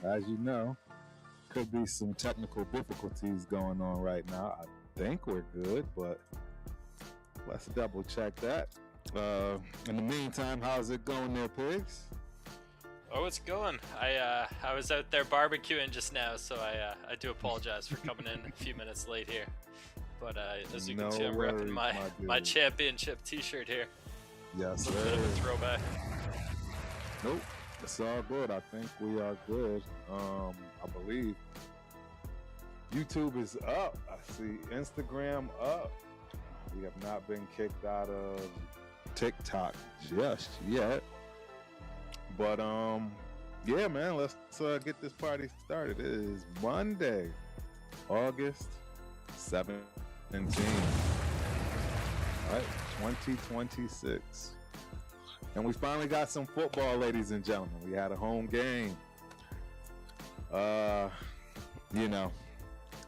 As you know, could be some technical difficulties going on right now. I think we're good, but let's double check that. In the meantime, how's it going there, Pigs? Oh, it's going. I was out there barbecuing just now, so I do apologize for coming in a few minutes late here. But as you can see, I'm repping my championship T-shirt here. Yes, a bit of a throwback. Nope. It's all good. I think we are good. I believe YouTube is up. I see Instagram up. We have not been kicked out of TikTok just yet. But yeah, man, let's get this party started. It is Monday, August 17th. All right, 2026. And we finally got some football, ladies and gentlemen. We had a home game. You know,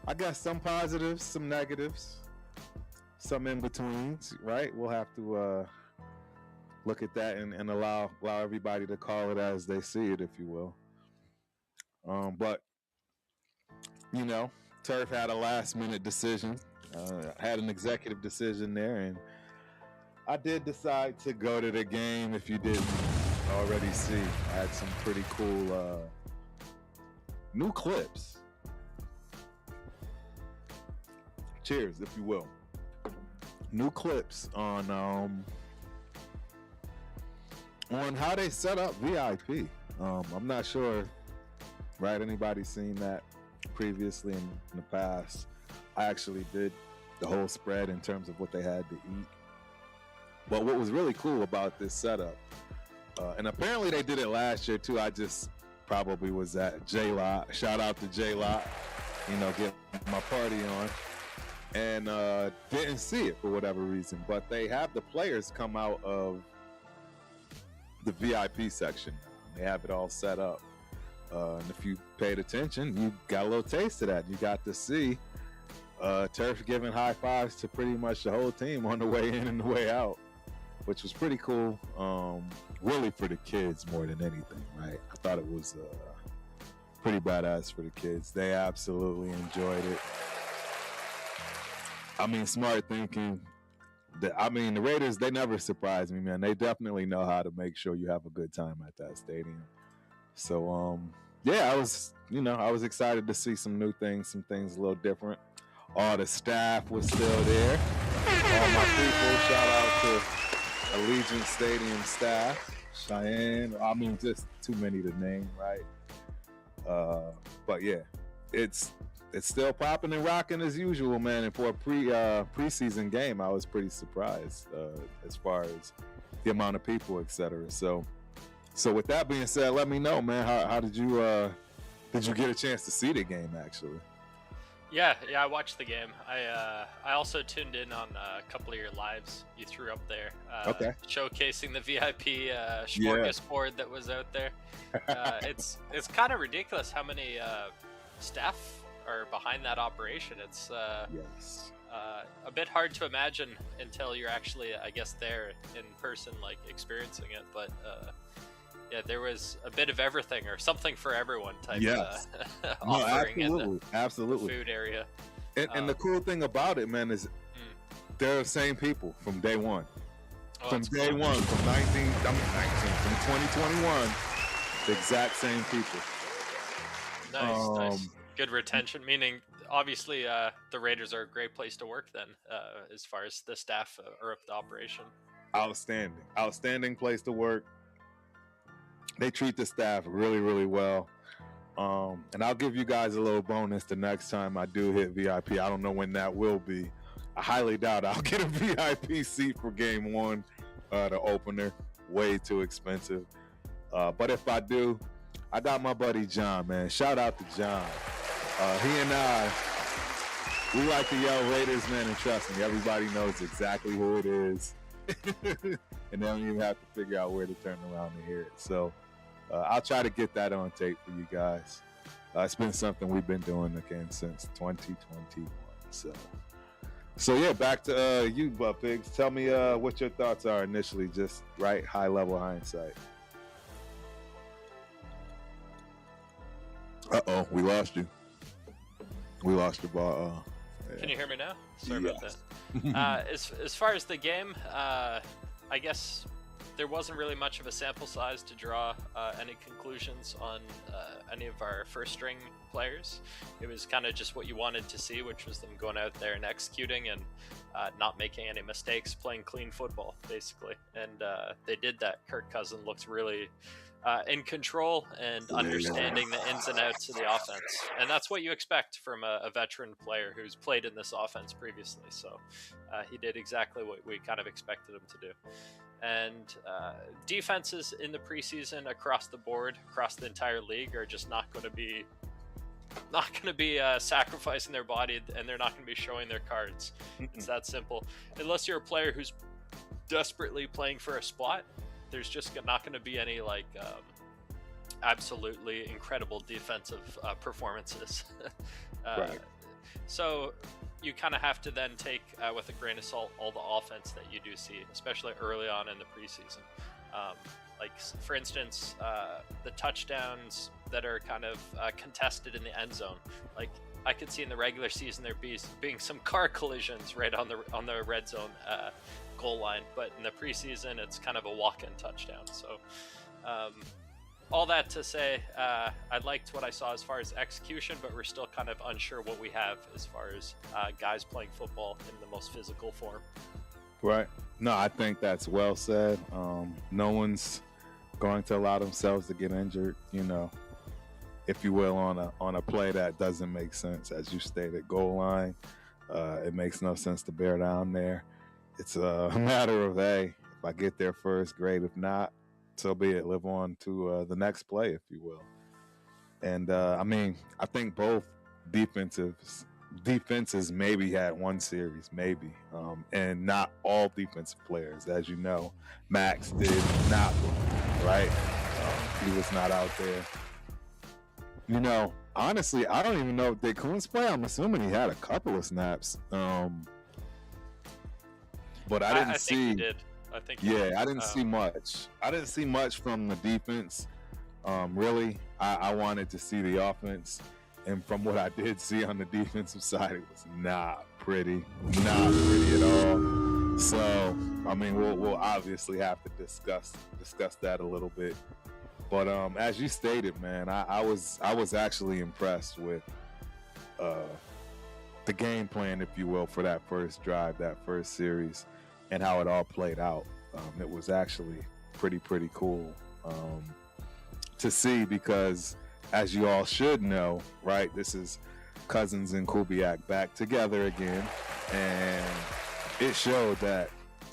I got some positives, some negatives, some in-betweens, right? We'll have to look at that and allow everybody to call it as they see it, if you will. But, you know, Turf had a last-minute decision. Had an executive decision there, and I did decide to go to the game. If you didn't already see, I had some pretty cool new clips. Cheers, if you will. New clips on how they set up VIP. I'm not sure, right? Anybody's seen that previously in the past? I actually did the whole spread in terms of what they had to eat. But what was really cool about this setup, and apparently they did it last year too. I just probably was at J-Lot. Shout out to J-Lot, you know, getting my party on. And didn't see it for whatever reason. But they have the players come out of the VIP section. They have it all set up. And if you paid attention, you got a little taste of that. You got to see Turf giving high fives to pretty much the whole team on the way in and the way out, which was pretty cool. Really for the kids more than anything, right? I thought it was pretty badass for the kids. They absolutely enjoyed it. I mean, smart thinking. I mean, the Raiders, they never surprise me, man. They definitely know how to make sure you have a good time at that stadium. So, yeah, I was excited to see some new things, some things a little different. All the staff was still there. All my people, shout out to Allegiant Stadium staff. Cheyenne. I mean, just too many to name, right? But yeah, it's still popping and rocking as usual, man. And for a preseason game, I was pretty surprised as far as the amount of people, etc. So with that being said, let me know, man. How did you get a chance to see the game actually? Yeah, I watched the game. I also tuned in on a couple of your lives you threw up there, showcasing the VIP smorgasbord that was out there. It's kind of ridiculous how many staff are behind that operation. It's a bit hard to imagine until you're actually, I guess, there in person, like experiencing it. But yeah, there was a bit of everything or something for everyone type offering in the food area. And the cool thing about it, man, is they're the same people from day one. From 2021, the exact same people. Nice. Good retention, meaning obviously the Raiders are a great place to work then, as far as the staff or up the operation. Outstanding place to work. They treat the staff really, really well. And I'll give you guys a little bonus the next time I do hit VIP. I don't know when that will be. I highly doubt I'll get a VIP seat for game one, the opener. Way too expensive. But if I do, I got my buddy John, man. Shout out to John. He and I, we like to yell Raiders, man, and trust me, everybody knows exactly who it is. And they don't even have to figure out where to turn around to hear it. So I'll try to get that on tape for you guys. It's been something we've been doing again since 2021. So yeah, back to you, Pigs. Tell me what your thoughts are initially, just right high level hindsight. Uh-oh, we lost you. We lost your ball. Yeah. Can you hear me now? Sorry about that. As far as the game, I guess there wasn't really much of a sample size to draw any conclusions on any of our first string players. It was kind of just what you wanted to see, which was them going out there and executing and not making any mistakes, playing clean football, basically. And they did that. Kirk Cousins looks really in control and understanding the ins and outs of the offense. And that's what you expect from a veteran player who's played in this offense previously. So he did exactly what we kind of expected him to do. And defenses in the preseason across the board, across the entire league, are just not going to be sacrificing their body, and they're not going to be showing their cards. It's that simple. Unless you're a player who's desperately playing for a spot, there's just not going to be any absolutely incredible defensive performances. Right. So you kind of have to then take with a grain of salt all the offense that you do see, especially early on in the preseason. Like, for instance, the touchdowns that are kind of contested in the end zone. Like, I could see in the regular season there being some car collisions right on the red zone goal line, but in the preseason it's kind of a walk-in touchdown. So all that to say, I liked what I saw as far as execution, but we're still kind of unsure what we have as far as guys playing football in the most physical form. Right. No, I think that's well said. No one's going to allow themselves to get injured, if you will, on a play that doesn't make sense. As you stated, goal line, it makes no sense to bear down there. It's a matter of, hey, if I get there first, great. If not, so be it. Live on to the next play, if you will. And I think both defenses maybe had one series, maybe, and not all defensive players. As you know, Max did not, right? He was not out there. Honestly, I don't even know if did Coons play. I'm assuming he had a couple of snaps. But I didn't see. Think he did. I think. He did. I didn't see much. I didn't see much from the defense. Really, I wanted to see the offense, and from what I did see on the defensive side, it was not pretty at all. So, we'll obviously have to discuss that a little bit. But as you stated, man, I was actually impressed with the game plan, if you will, for that first drive, that first series, and how it all played out. It was actually pretty cool to see, because as you all should know, right, this is Cousins and Kubiak back together again, and it showed that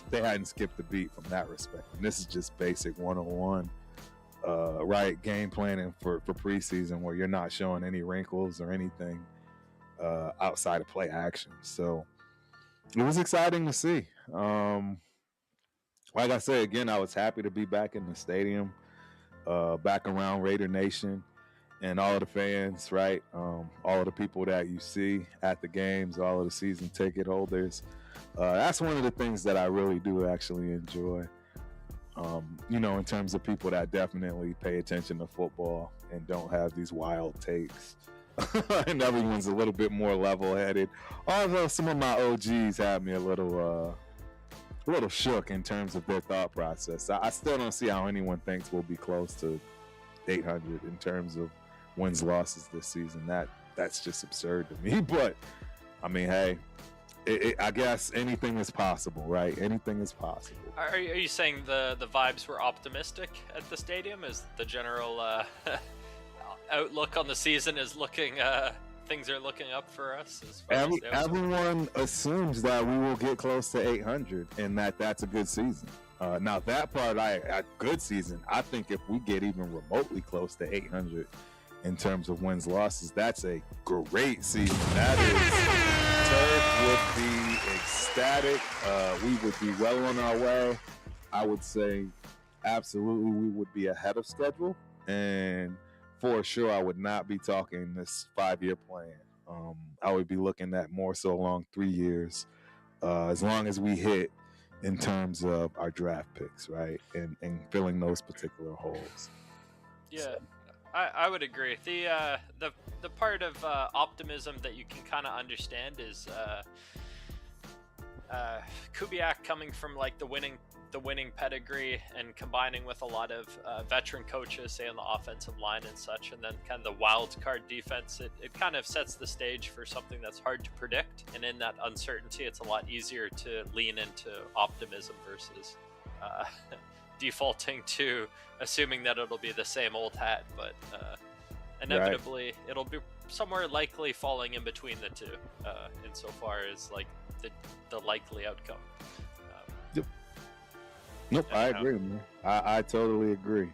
they hadn't skipped a beat from that respect. And this is just basic 101, right, game planning for preseason, where you're not showing any wrinkles or anything outside of play action. So it was exciting to see. Like I said, again, I was happy to be back in the stadium, back around Raider Nation and all of the fans, right? All of the people that you see at the games, all of the season ticket holders. That's one of the things that I really do actually enjoy, in terms of people that definitely pay attention to football and don't have these wild takes. And everyone's a little bit more level-headed. Although some of my OGs have me a little shook in terms of their thought process. I still don't see how anyone thinks we'll be close to 800 in terms of wins, losses this season. That's just absurd to me. But I mean, hey, I guess anything is possible, right? Anything is possible. Are you saying the vibes were optimistic at the stadium? Is the general outlook on the season is looking? Things are looking up for us. Everyone assumes that we will get close to 800 and that's a good season. Now that part, a good season. I think if we get even remotely close to 800 in terms of wins, losses, that's a great season. That is, Turf would be ecstatic. We would be well on our way. I would say absolutely we would be ahead of schedule, and for sure I would not be talking this 5-year plan. I would be looking at more so along 3 years, as long as we hit in terms of our draft picks, right, and filling those particular holes. Yeah, so. I would agree. The part of optimism that you can kind of understand is Kubiak coming from like the winning pedigree and combining with a lot of veteran coaches, say on the offensive line and such, and then kind of the wild card defense. It kind of sets the stage for something that's hard to predict, and in that uncertainty, it's a lot easier to lean into optimism versus defaulting to assuming that it'll be the same old hat. But inevitably, right, it'll be somewhere likely falling in between the two, insofar as like the likely outcome. Nope, I agree, man. I totally agree.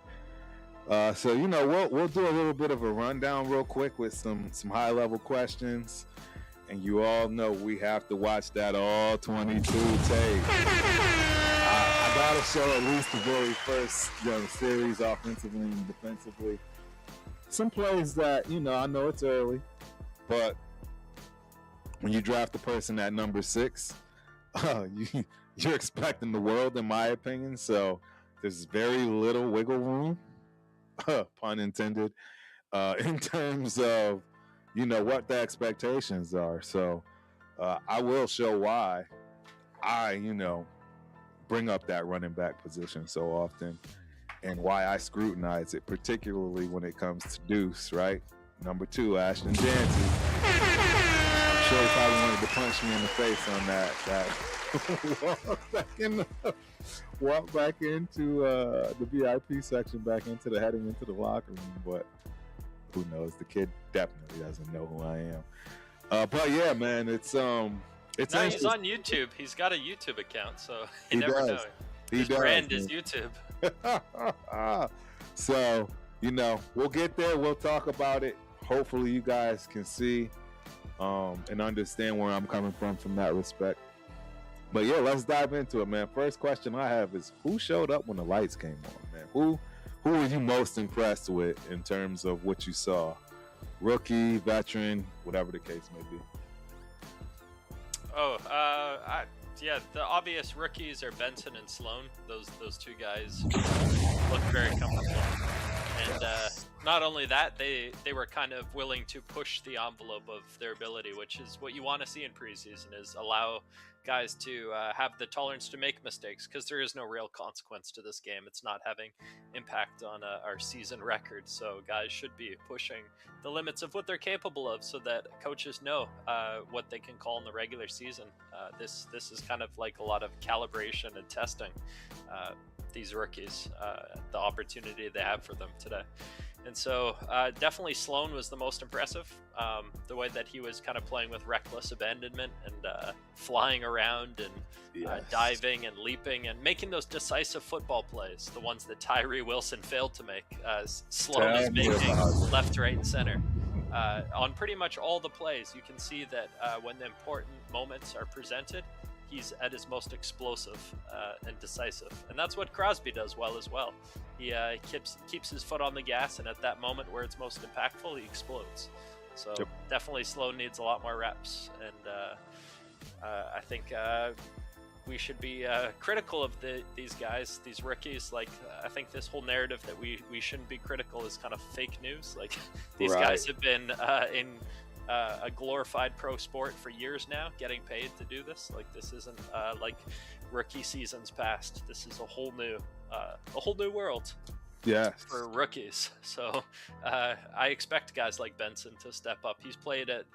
So we'll do a little bit of a rundown real quick with some high level questions, and you all know we have to watch that all 22 tape. I gotta show at least the very first series, offensively and defensively. Some plays that I know it's early, but when you draft a person at number 6, you're expecting the world, in my opinion. So there's very little wiggle room, pun intended, in terms of, what the expectations are. So I will show why I, bring up that running back position so often and why I scrutinize it, particularly when it comes to Deuce, right? Number 2, Ashton Janty. I'm sure he probably wanted to punch me in the face on that walk back into the VIP section, back into the heading into the locker room. But who knows? The kid definitely doesn't know who I am. But yeah, man, it's he's on YouTube. He's got a YouTube account, so you never know. His brand is YouTube. So we'll get there. We'll talk about it. Hopefully, you guys can see and understand where I'm coming from that respect. But yeah, let's dive into it, man. First question I have is, who showed up when the lights came on, man? Who were you most impressed with in terms of what you saw? Rookie, veteran, whatever the case may be. The obvious rookies are Benson and Sloan. Those two guys look very comfortable. And not only that, they were kind of willing to push the envelope of their ability, which is what you want to see in preseason, is allow guys to have the tolerance to make mistakes, because there is no real consequence to this game. It's not having impact on our season record. So guys should be pushing the limits of what they're capable of, so that coaches know what they can call in the regular season. This is kind of like a lot of calibration and testing these rookies, the opportunity they have for them today. And so definitely Sloan was the most impressive. The way that he was kind of playing with reckless abandonment and flying around and diving and leaping and making those decisive football plays, the ones that Tyree Wilson failed to make. Sloan is making left, right, and center. On pretty much all the plays, you can see that when the important moments are presented, he's at his most explosive and decisive. And that's what Crosby does well as well. He keeps his foot on the gas, and at that moment where it's most impactful, he explodes. So definitely Sloan needs a lot more reps. And I think we should be critical of these guys, these rookies. Like, I think this whole narrative that we shouldn't be critical is kind of fake news. Like, these guys have been in a glorified pro sport for years now, getting paid to do this. Like, this isn't like rookie seasons past. This is a whole new world for rookies. So I expect guys like Benson to step up. He's played at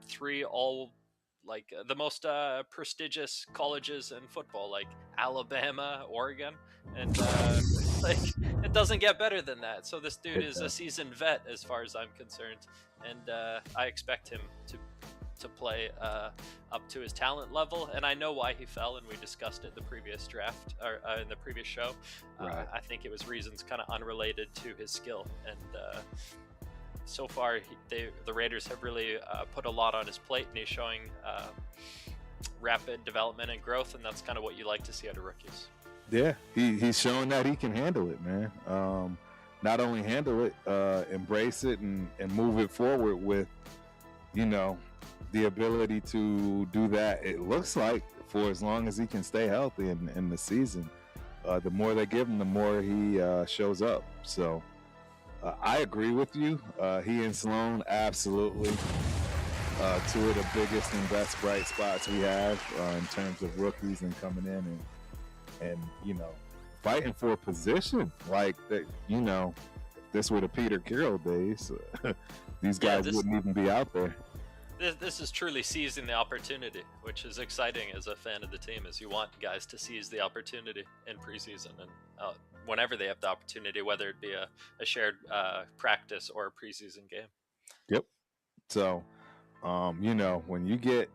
three the most prestigious colleges in football, like Alabama, Oregon, and like, it doesn't get better than that. So this dude is a seasoned vet as far as I'm concerned, and I expect him to play up to his talent level. And I know why he fell, and we discussed it in the previous draft, or in the previous show. I think it was reasons kind of unrelated to his skill, and so far the Raiders have really put a lot on his plate, and he's showing rapid development and growth, and that's kind of what you like to see out of rookies. Yeah, he's showing that he can handle it, man. Not only handle it, embrace it and move it forward with, the ability to do that. It looks like for as long as he can stay healthy in the season, the more they give him, the more he shows up. So I agree with you. He and Sloan, absolutely, two of the biggest and best bright spots we have in terms of rookies and coming in and fighting for a position like that. If this were the Peter Carroll days, these guys wouldn't even be out there. This is truly seizing the opportunity, which is exciting as a fan of the team, as you want guys to seize the opportunity in preseason and whenever they have the opportunity, whether it be a shared practice or a preseason game. Yep. So, when you get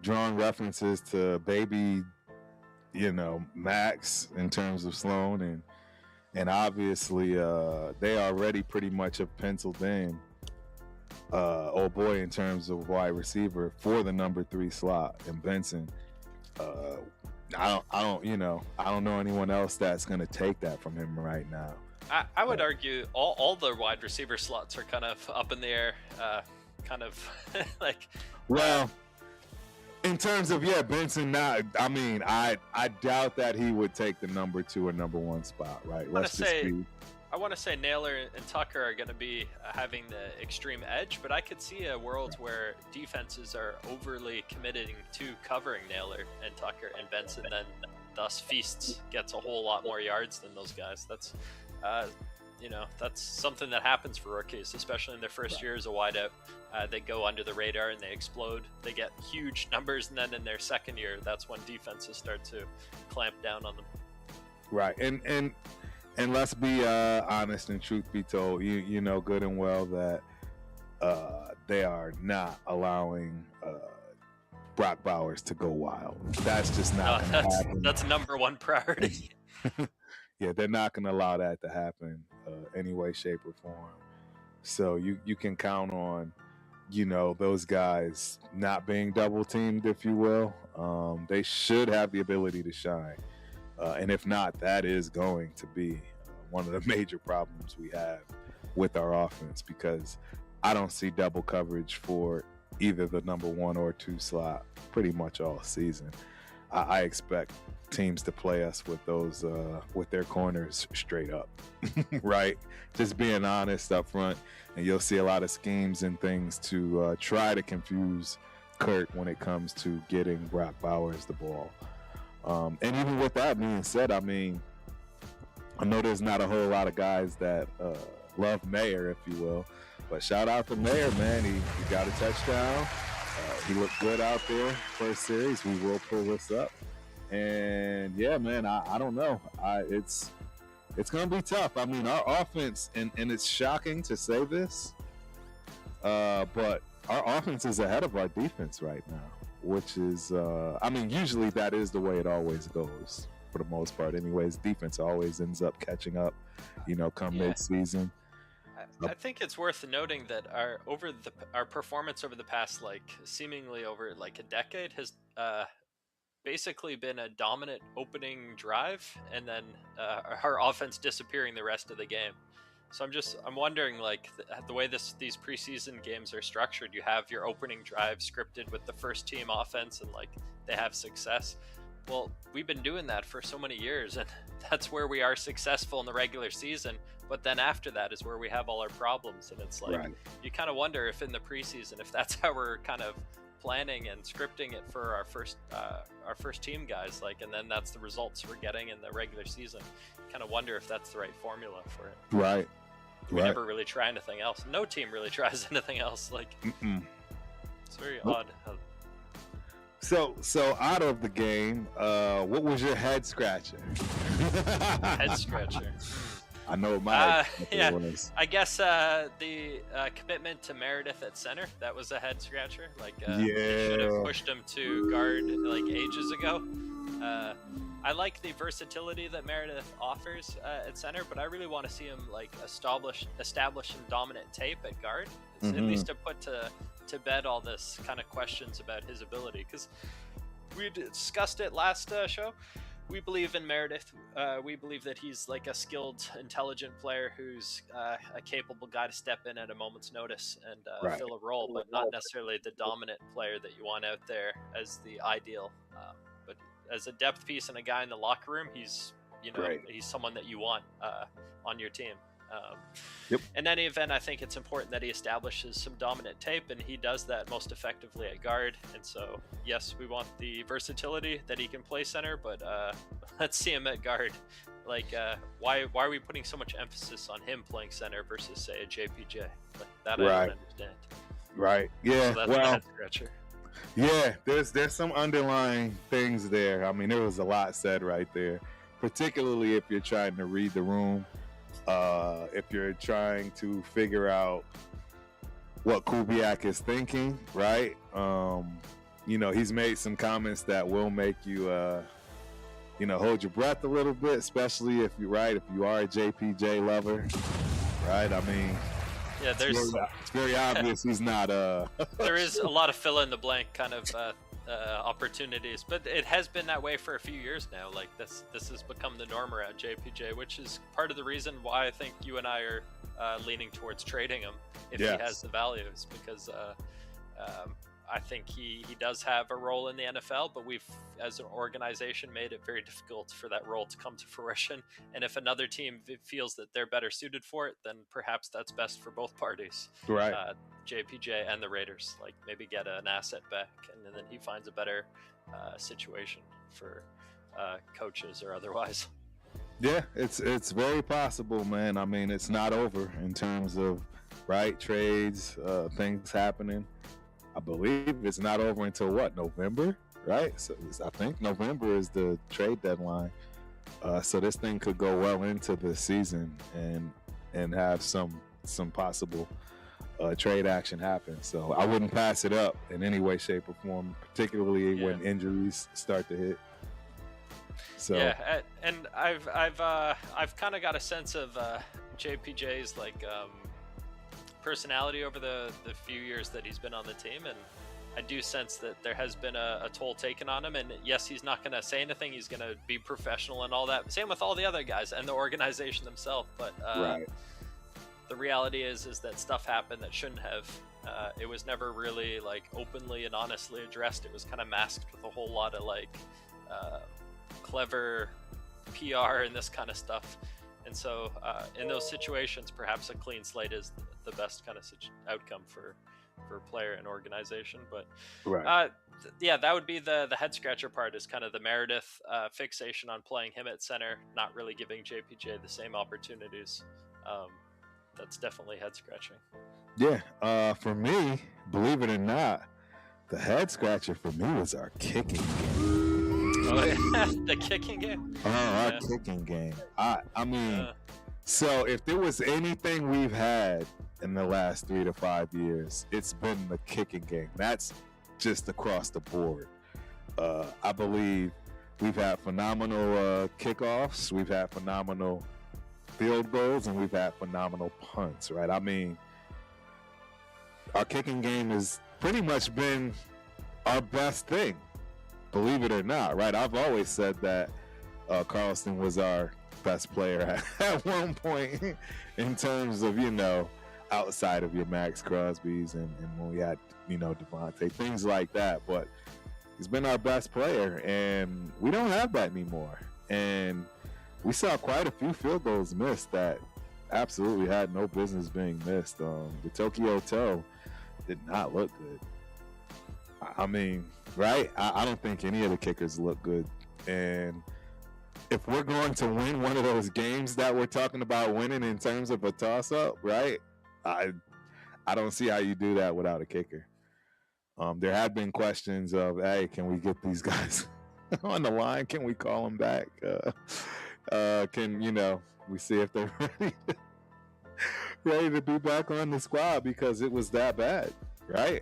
drawn references to baby, Max in terms of Sloan, and obviously they already pretty much have penciled in old boy in terms of wide receiver for the number 3 slot, and Benson. I don't know anyone else that's going to take that from him right now. I would argue all the wide receiver slots are kind of up in the air, kind of like. Well, in terms of Benson, I doubt that he would take the number 2 or number 1 spot, right? I want to say Naylor and Tucker are going to be having the extreme edge, but I could see a world where defenses are overly committing to covering Naylor and Tucker, and Benson then thus feasts, gets a whole lot more yards than those guys. That's that's something that happens for rookies, especially in their first year as a wideout. They go under the radar and they explode. They get huge numbers, and then in their second year, that's when defenses start to clamp down on them. Right, and let's be honest, and truth be told, you know good and well that they are not allowing Brock Bowers to go wild. That's just not going to happen. That's number 1 priority. Yeah, they're not going to allow that to happen any way, shape, or form. So you can count on, those guys not being double teamed, if you will. They should have the ability to shine. And if not, that is going to be one of the major problems we have with our offense, because I don't see double coverage for either the number 1 or 2 slot pretty much all season. I expect teams to play us with those with their corners straight up, right? Just being honest up front, and you'll see a lot of schemes and things to try to confuse curt when it comes to getting Brock Bowers the ball. And even with that being said, I mean, I know there's not a whole lot of guys that love Mayer, if you will, but shout out to Mayer, man. He got a touchdown. He looked good out there first series. We will pull this up. And yeah, man, I don't know. It's going to be tough. I mean, our offense, and it's shocking to say this, but our offense is ahead of our defense right now, which is, I mean, usually that is the way it always goes for the most part. Anyways, defense always ends up catching up, come mid-season. I think it's worth noting that our performance over the past, seemingly over a decade has basically been a dominant opening drive, and then our offense disappearing the rest of the game. So I'm wondering, the way these preseason games are structured, you have your opening drive scripted with the first team offense, and they have success. Well, we've been doing that for so many years, and that's where we are successful in the regular season. But then after that is where we have all our problems, and it's you kind of wonder if in the preseason, if that's how we're kind of planning and scripting it for our first team guys, and then that's the results we're getting in the regular season. You kind of wonder if that's the right formula for it. Right. We never really try anything else. No team really tries anything else. It's very odd. So out of the game, what was your head scratcher? Head scratcher. I know my yeah. Was. I guess the commitment to Meredith at center, that was a head scratcher. They should have pushed him to guard ages ago. I like the versatility that Meredith offers at center, but I really want to see him establish some dominant tape at guard. At least to put to bed all this kind of questions about his ability, because we discussed it last show. We believe in Meredith. We believe that he's a skilled, intelligent player who's a capable guy to step in at a moment's notice and fill a role, but not necessarily the dominant player that you want out there as the ideal. But as a depth piece and a guy in the locker room, he's he's someone that you want on your team. In any event, I think it's important that he establishes some dominant tape, and he does that most effectively at guard. And so, yes, we want the versatility that he can play center, but let's see him at guard. Why are we putting so much emphasis on him playing center versus, say, a JPJ? That I don't understand. Right. Yeah. So that's a head scratcher. Yeah, there's some underlying things there. I mean, there was a lot said right there, particularly if you're trying to read the room. If you're trying to figure out what Kubiak is thinking, right? He's made some comments that will make you, hold your breath a little bit, especially if you are a JPJ lover, right? I mean, yeah, it's very obvious he's not. There is a lot of fill in the blank kind of opportunities, but it has been that way for a few years now. This has become the norm around JPJ, which is part of the reason why I think you and I are leaning towards trading him if he has the values, because I think he does have a role in the NFL, but we've, as an organization, made it very difficult for that role to come to fruition. And if another team feels that they're better suited for it, then perhaps that's best for both parties. Right. JPJ and the Raiders, maybe get an asset back, and then he finds a better situation for coaches or otherwise. Yeah, it's very possible, man. I mean, it's not over in terms of trades, things happening. I believe it's not over until November, right? So I think November is the trade deadline. So this thing could go well into the season and have some possible trade action happen. So I wouldn't pass it up in any way, shape, or form, particularly when injuries start to hit. So yeah, and I've kind of got a sense of JPJ's personality over the few years that he's been on the team, and I do sense that there has been a toll taken on him. And yes, he's not going to say anything, he's going to be professional and all that, same with all the other guys and the organization themselves, but the reality is that stuff happened that shouldn't have. It was never really openly and honestly addressed. It was kind of masked with a whole lot of clever PR and this kind of stuff. And so in those situations, perhaps a clean slate is the best kind of outcome for player and organization. But Right. yeah, that would be the head scratcher part, is kind of the Meredith fixation on playing him at center, not really giving JPJ the same opportunities. That's definitely head scratching. Yeah. For me, believe it or not, the head scratcher for me was our kicking game. Oh yeah, the kicking game. Our kicking game. I mean, so if there was anything we've had in the last 3 to 5 years, it's been the kicking game. That's just across the board. I believe we've had phenomenal kickoffs, we've had phenomenal field goals, and we've had phenomenal punts, right? I mean, our kicking game has pretty much been our best thing, believe it or not, right? I've always said that Carlson was our best player at one point in terms of, outside of your Max Crosby's and when we had, Devontae, things like that. But he's been our best player, and we don't have that anymore. And we saw quite a few field goals missed that absolutely had no business being missed. The Tokyo Toe did not look good. I mean, right? I don't think any of the kickers look good. And if we're going to win one of those games that we're talking about winning in terms of a toss-up, right? I don't see how you do that without a kicker. There have been questions of, hey, can we get these guys on the line? Can we call them back? Can we see if they're ready to be back on the squad, because it was that bad, right?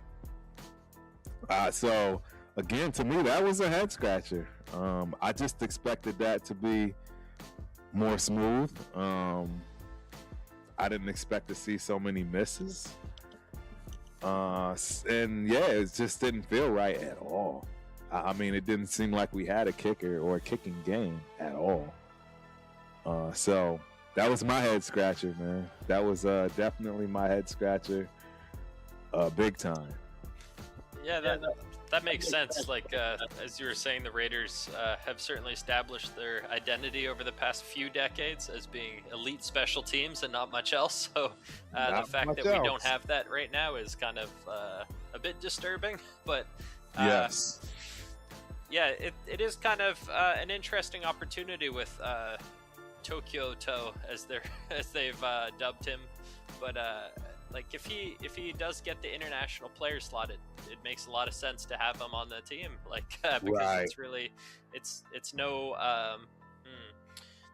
So again, to me, that was a head scratcher. I just expected that to be more smooth. I didn't expect to see so many misses. And yeah, it just didn't feel right at all. I mean, it didn't seem like we had a kicker or a kicking game at all. So that was my head scratcher, man. That was definitely my head scratcher, big time. Yeah, that makes sense. Like, as you were saying, the Raiders have certainly established their identity over the past few decades as being elite special teams and not much else. So the fact that we don't have that right now is kind of a bit disturbing. But yes, yeah, it is kind of an interesting opportunity with Tokyo Toe, as they've dubbed him. But like, if he does get the international player slot, it makes a lot of sense to have him on the team, like because right. It's really it's no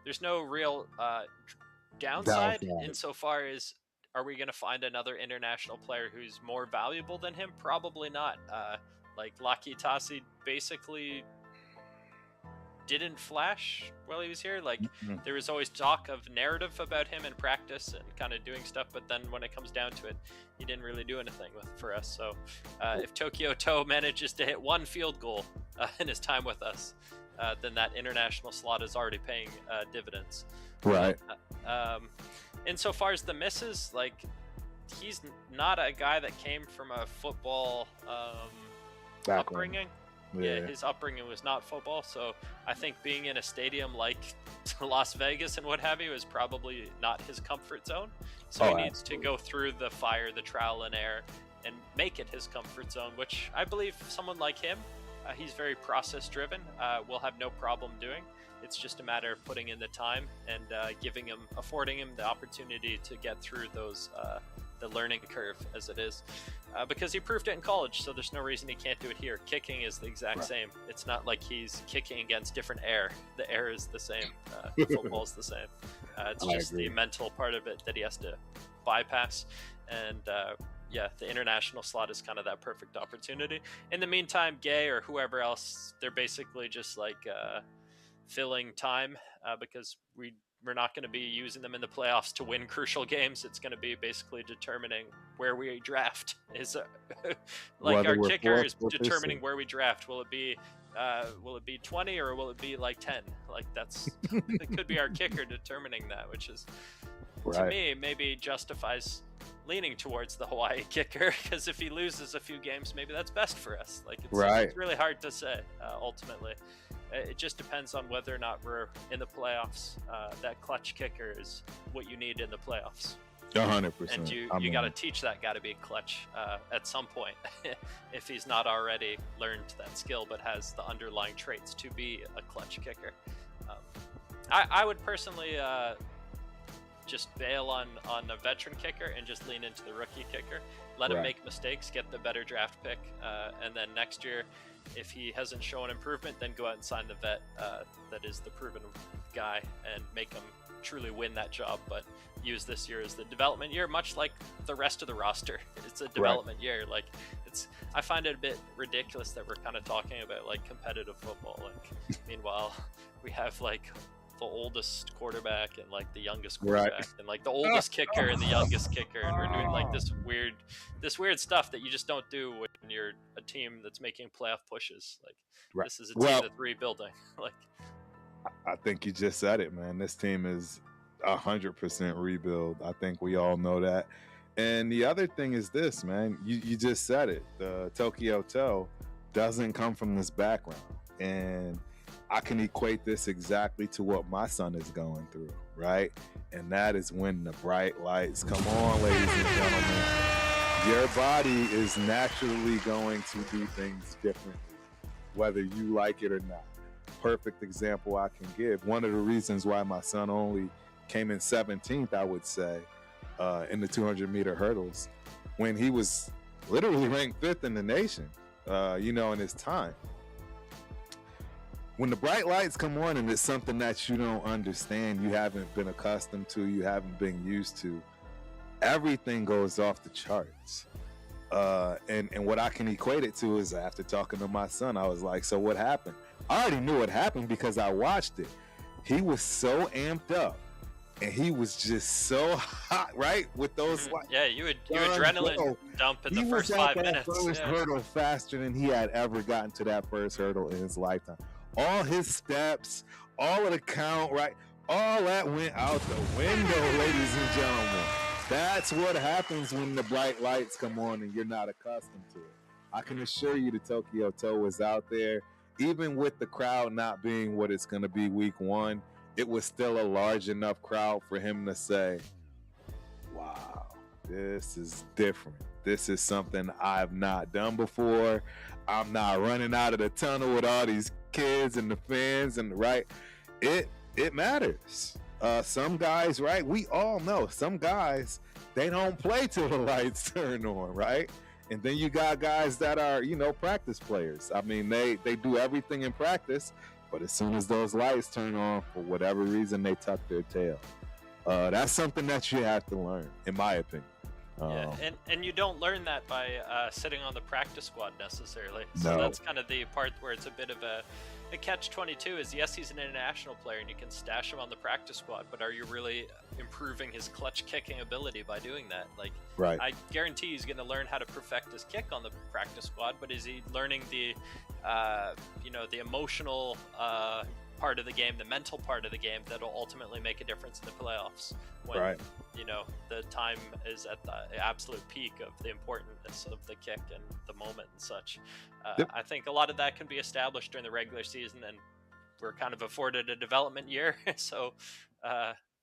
there's no real downside insofar as, are we going to find another international player who's more valuable than him? Probably not. Like, Laki Tasi basically didn't flash while he was here. Like, there was always talk of narrative about him in practice and kind of doing stuff, but then when it comes down to it, he didn't really do anything for us. So if Tokyo Toe manages to hit one field goal in his time with us, then that international slot is already paying dividends. Right. Insofar as the misses, like, he's not a guy that came from a football upbringing. Yeah, his upbringing was not football, so I think being in a stadium like Las Vegas and what have you is probably not his comfort zone. So he needs to go through the fire, the trial and error, and make it his comfort zone, which I believe someone like him, he's very process driven, will have no problem doing. It's just a matter of putting in the time and affording him the opportunity to get through those the learning curve, as it is, because he proved it in college, so there's no reason he can't do it here. Kicking is the exact same. It's not like he's kicking against different air. The air is the same. Football is the same. It's just the mental part of it that he has to bypass. And yeah, the international slot is kind of that perfect opportunity. In the meantime, Gay or whoever else, they're basically just like filling time, because we're not going to be using them in the playoffs to win crucial games. It's going to be basically determining where we draft. Is like, our kicker is determining where we draft. Will it be 20 or will it be like 10? Like, it could be our kicker determining that, which is to me maybe justifies leaning towards the Hawaii kicker, because if he loses a few games, maybe that's best for us. Like, it's really hard to say ultimately. It just depends on whether or not we're in the playoffs. That clutch kicker is what you need in the playoffs. 100%. And you got to teach that guy to be clutch at some point if he's not already learned that skill but has the underlying traits to be a clutch kicker. I would personally just bail on a veteran kicker and just lean into the rookie kicker. Let him make mistakes, get the better draft pick, and then next year, if he hasn't shown improvement, then go out and sign the vet that is the proven guy and make him truly win that job. But use this year as the development year, much like the rest of the roster. It's a development year. Like, I find it a bit ridiculous that we're kind of talking about like competitive football. Like, meanwhile, we have like the oldest quarterback and like the youngest quarterback and like the oldest kicker and the youngest kicker, and we're doing like this weird stuff that you just don't do when you're a team that's making playoff pushes. Like, this is a team that's rebuilding. Like, I think you just said it, man. This team is 100% rebuild. I think we all know that. And the other thing is this, man. You just said it. The Tokyo Toe doesn't come from this background, and I can equate this exactly to what my son is going through, right? And that is when the bright lights come on, ladies and gentlemen. Your body is naturally going to do things differently, whether you like it or not. Perfect example I can give. One of the reasons why my son only came in 17th, I would say, in the 200-meter hurdles, when he was literally ranked 5th in the nation, in his time. When the bright lights come on and it's something that you don't understand, you haven't been accustomed to, you haven't been used to, everything goes off the charts. And what I can equate it to is, after talking to my son, I was like, so what happened? I already knew what happened because I watched it. He was so amped up, and he was just so hot, right? With those, you adrenaline dump in the first 5 minutes. He was at that first hurdle faster than he had ever gotten to that first hurdle in his lifetime. All his steps, all of the count, right? All that went out the window, ladies and gentlemen. That's what happens when the bright lights come on and you're not accustomed to it. I can assure you the Tokyo Toe was out there. Even with the crowd not being what it's going to be week one, it was still a large enough crowd for him to say, wow, this is different. This is something I've not done before. I'm not running out of the tunnel with all these kids and the fans and it matters. Some guys, right? We all know some guys, they don't play till the lights turn on, right? And then you got guys that are, practice players. I mean, they do everything in practice, but as soon as those lights turn on, for whatever reason, they tuck their tail. That's something that you have to learn, in my opinion. And you don't learn that by sitting on the practice squad necessarily. So that's kind of the part where it's a bit of a catch-22 is, yes, he's an international player and you can stash him on the practice squad, but are you really improving his clutch kicking ability by doing that? Like, I guarantee he's going to learn how to perfect his kick on the practice squad, but is he learning the emotional part of the game, the mental part of the game that'll ultimately make a difference in the playoffs when the time is at the absolute peak of the importance of the kick and the moment and such. I think a lot of that can be established during the regular season, and we're kind of afforded a development year, so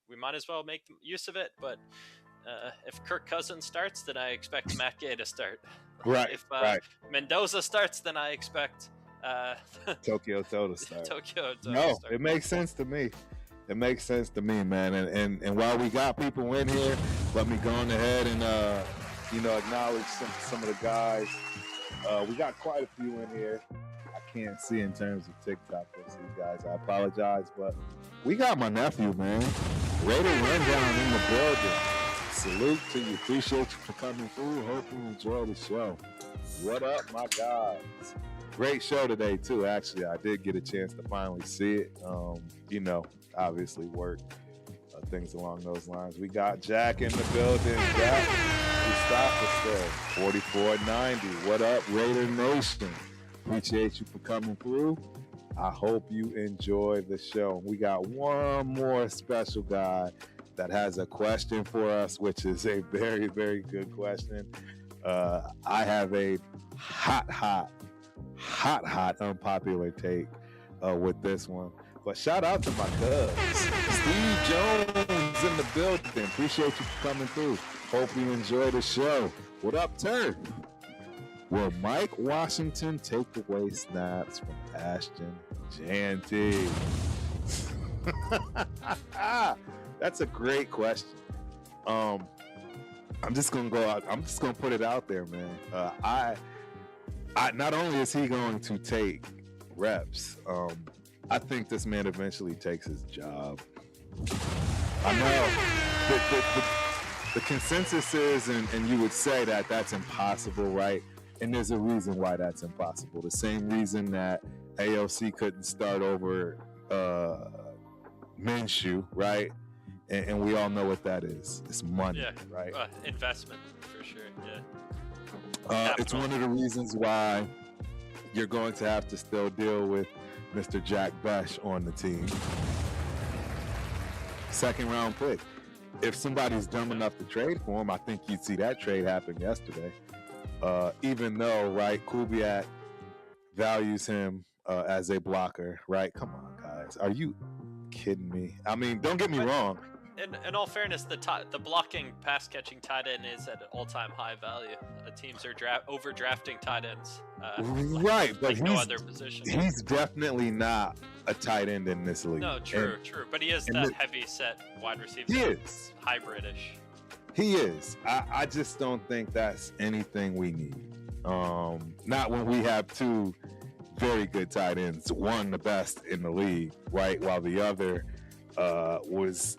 we might as well make use of it. But if Kirk Cousins starts, then I expect Matt Gay to start. If Mendoza starts, then I expect Tokyo Toe to start. No, it makes sense to me. It makes sense to me, man. And while we got people in here, let me go on ahead and acknowledge some of the guys. We got quite a few in here. I can't see in terms of TikTok for you guys. I apologize, but we got my nephew, man. Raider Rundown in the building. Salute to you. Appreciate you for coming through. Hope you enjoy the show. What up, my guys? Great show today, too. Actually, I did get a chance to finally see it. Obviously work, things along those lines. We got Jack in the building. Jack, Christopher said, 4490. What up, Raider Nation? Appreciate you for coming through. I hope you enjoy the show. We got one more special guy that has a question for us, which is a very, very good question. I have a hot unpopular take with this one. But shout out to my cuz, Steve Jones Pigs in the building. Appreciate you coming through. Hope you enjoy the show. What up, Turf? Will Mike Washington take away snaps from Ashton Jeanty? That's a great question. I'm just gonna go out. I'm just gonna put it out there, man. I not only is he going to take reps, I think this man eventually takes his job. I know the consensus is, and you would say that that's impossible, right? And there's a reason why that's impossible. The same reason that AOC couldn't start over Minshew, right? And we all know what that is. It's money, right? Investment, for sure, yeah. It's one of the reasons why you're going to have to still deal with Mr. Jack Besh on the team. Second round pick. If somebody's dumb enough to trade for him, I think you'd see that trade happen yesterday. Even though, right, Kubiak values him as a blocker, right? Come on, guys. Are you kidding me? I mean, don't get me wrong. In all fairness, the blocking pass catching tight end is at an all-time high value. Teams are overdrafting tight ends. Right, but like no other position. He's definitely not a tight end in this league. No, true. But he is that heavy set wide receiver. He is hybridish. He is. I just don't think that's anything we need. Not when we have two very good tight ends, one the best in the league, right? While the other was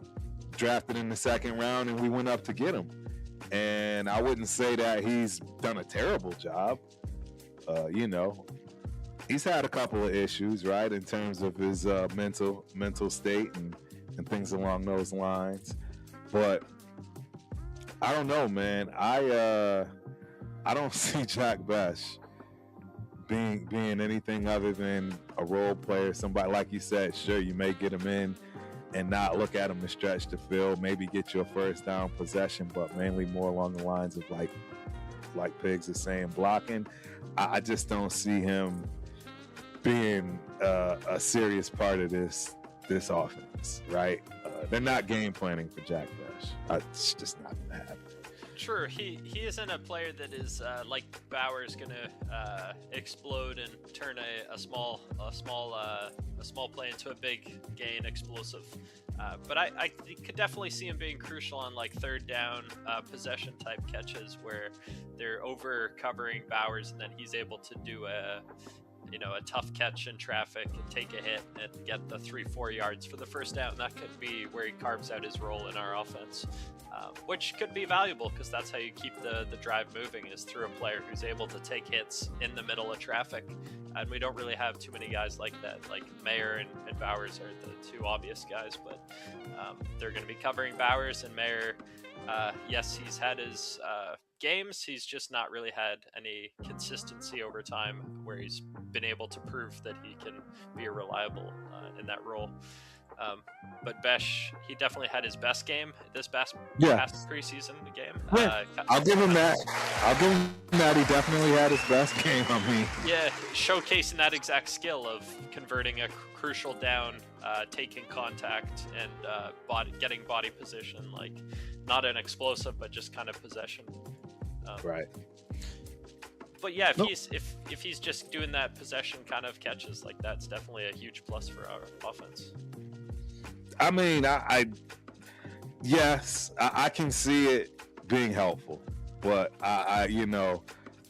drafted in the second round and we went up to get him. And I wouldn't say that he's done a terrible job. He's had a couple of issues, right, in terms of his mental state and things along those lines. But I don't know, man. I don't see Jack Besh being anything other than a role player. Somebody, like you said, sure, you may get him in and not look at him to stretch the field, maybe get you a first down possession, but mainly more along the lines of like Pigs is saying, blocking. I just don't see him being a serious part of this offense, right? They're not game planning for Jack Besh. It's just not going to happen. True, he isn't a player that is like Bauer's gonna explode and turn a small play into a big gain, explosive. But I could definitely see him being crucial on like third down possession type catches where they're over covering Bowers and then he's able to do a tough catch in traffic and take a hit and get the 3-4 yards for the first down. That could be where he carves out his role in our offense, which could be valuable because that's how you keep the drive moving, is through a player who's able to take hits in the middle of traffic. And we don't really have too many guys like that. Like Mayer and Bowers are the two obvious guys, but they're going to be covering Bowers and Mayer. Yes, he's had his games. He's just not really had any consistency over time where he's been able to prove that he can be reliable in that role. But Besh, he definitely had his best game this past preseason game. Yeah, I'll give him that. He definitely had his best game. I mean, yeah, showcasing that exact skill of converting a crucial down, taking contact, and getting body position, like not an explosive, but just kind of possession. Right. But yeah, if he's just doing that possession kind of catches, like that's definitely a huge plus for our offense. I mean, I can see it being helpful, but I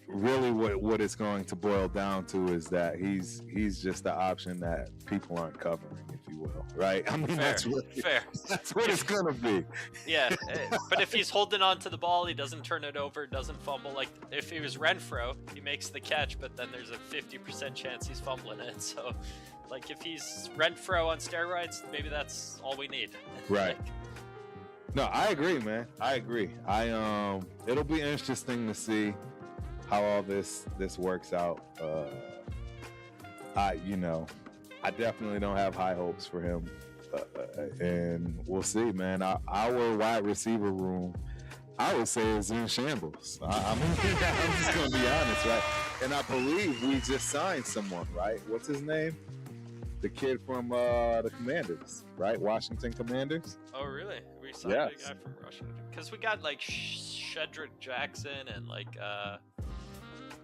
really what it's going to boil down to is that he's just the option that people aren't covering, if you will, right? I mean, fair. That's what it's gonna be. Yeah, but if he's holding on to the ball, he doesn't turn it over, doesn't fumble. Like if he was Renfro, he makes the catch, but then there's a 50% chance he's fumbling it. So, like if he's Renfro on steroids, maybe that's all we need. Right. No, I agree, man. I agree. It'll be interesting to see how all this works out. I definitely don't have high hopes for him, and we'll see, man. Our wide receiver room, I would say, is in shambles. I'm just gonna be honest, right? And I believe we just signed someone, right? What's his name? the kid from the Commanders, right? Washington Commanders. Oh, really? We signed a guy from Russia because we got like Shedrick Jackson and like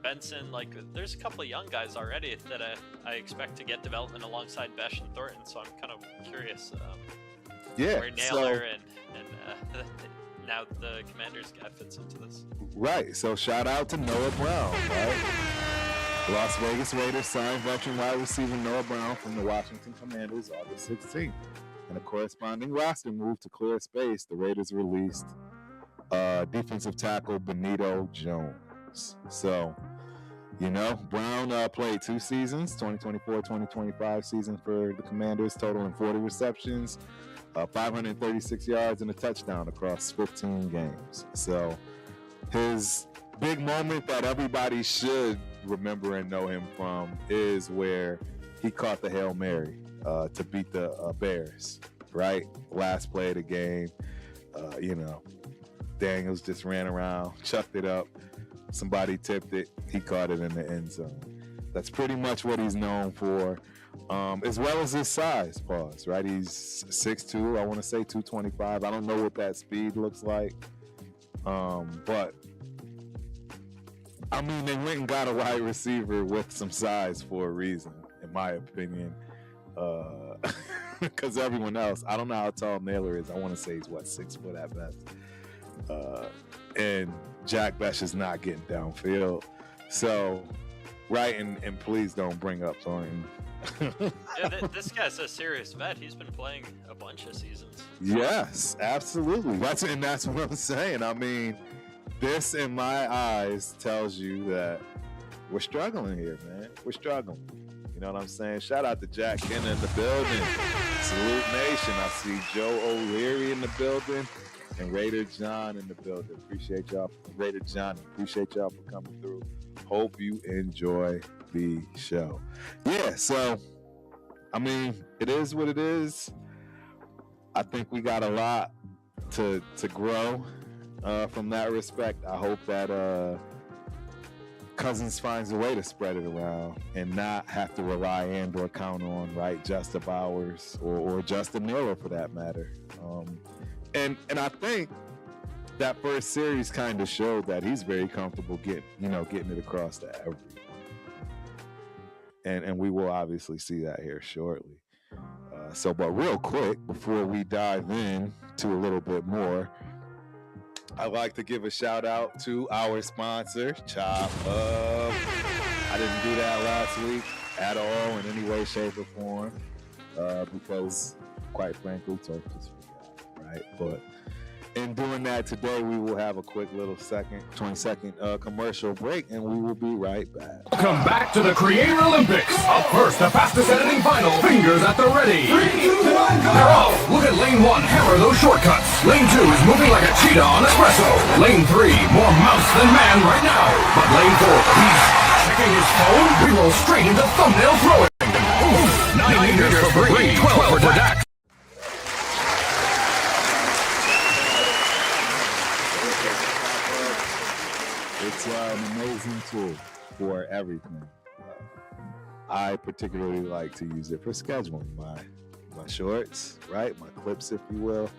Benson. Like, there's a couple of young guys already that I expect to get development alongside Besh and Thornton. So I'm kind of curious. Where Naylor and now the Commanders guy fits into this. Right. So shout out to Noah Brown, right? Las Vegas Raiders signed veteran wide receiver Noah Brown from the Washington Commanders August 16th. In a corresponding roster move to clear space, the Raiders released defensive tackle Benito Jones. So, you know, Brown played 2 seasons, 2024-2025 season for the Commanders, totaling 40 receptions, 536 yards, and a touchdown across 15 games. So his big moment that everybody should remember and know him from is where he caught the Hail Mary to beat the Bears, right? Last play of the game. You know, Daniels just ran around, chucked it up. Somebody tipped it. He caught it in the end zone. That's pretty much what he's known for, as well as his size, right? He's 6'2", I want to say 225. I don't know what that speed looks like. But, I mean, they went and got a wide receiver with some size for a reason, in my opinion. Because everyone else, I don't know how tall Naylor is. I want to say he's, 6 foot at best. And Jack Besh is not getting downfield. So, right, and please don't bring up Thornton. Yeah, this guy's a serious vet. He's been playing a bunch of seasons. Yes, absolutely. That's what I'm saying. I mean, this, in my eyes, tells you that we're struggling here, man. We're struggling. You know what I'm saying? Shout out to Jack Kenner in the building. Salute Nation. I see Joe O'Leary in the building and Raider John in the building. Appreciate y'all. Raider John, appreciate y'all for coming through. Hope you enjoy the show. Yeah, so, I mean, it is what it is. I think we got a lot to grow from that respect. I hope that Cousins finds a way to spread it around and not have to rely and or count on, right, Justin Bowers or Justin Miller for that matter. And I think that first series kind of showed that he's very comfortable getting it across to everyone. And we will obviously see that here shortly. But real quick, before we dive in to a little bit more, I'd like to give a shout out to our sponsor, Chop Up. I didn't do that last week at all in any way, shape, or form because, quite frankly, Turf just forgot, right? But in doing that today, we will have a quick little 20-second commercial break, and we will be right back. Welcome back to the Creator Olympics. Up first, the fastest editing final. Fingers at the ready. 3, 2, 1, go! They're off. Look at lane 1. Hammer those shortcuts. Lane 2 is moving like a cheetah on espresso. Lane 3, more mouse than man right now. But lane 4, he's checking his phone. We roll straight into thumbnail throwing. 9 meters for Bree, 12 for Dax. It's an amazing tool for everything. I particularly like to use it for scheduling my shorts, right? My clips, if you will.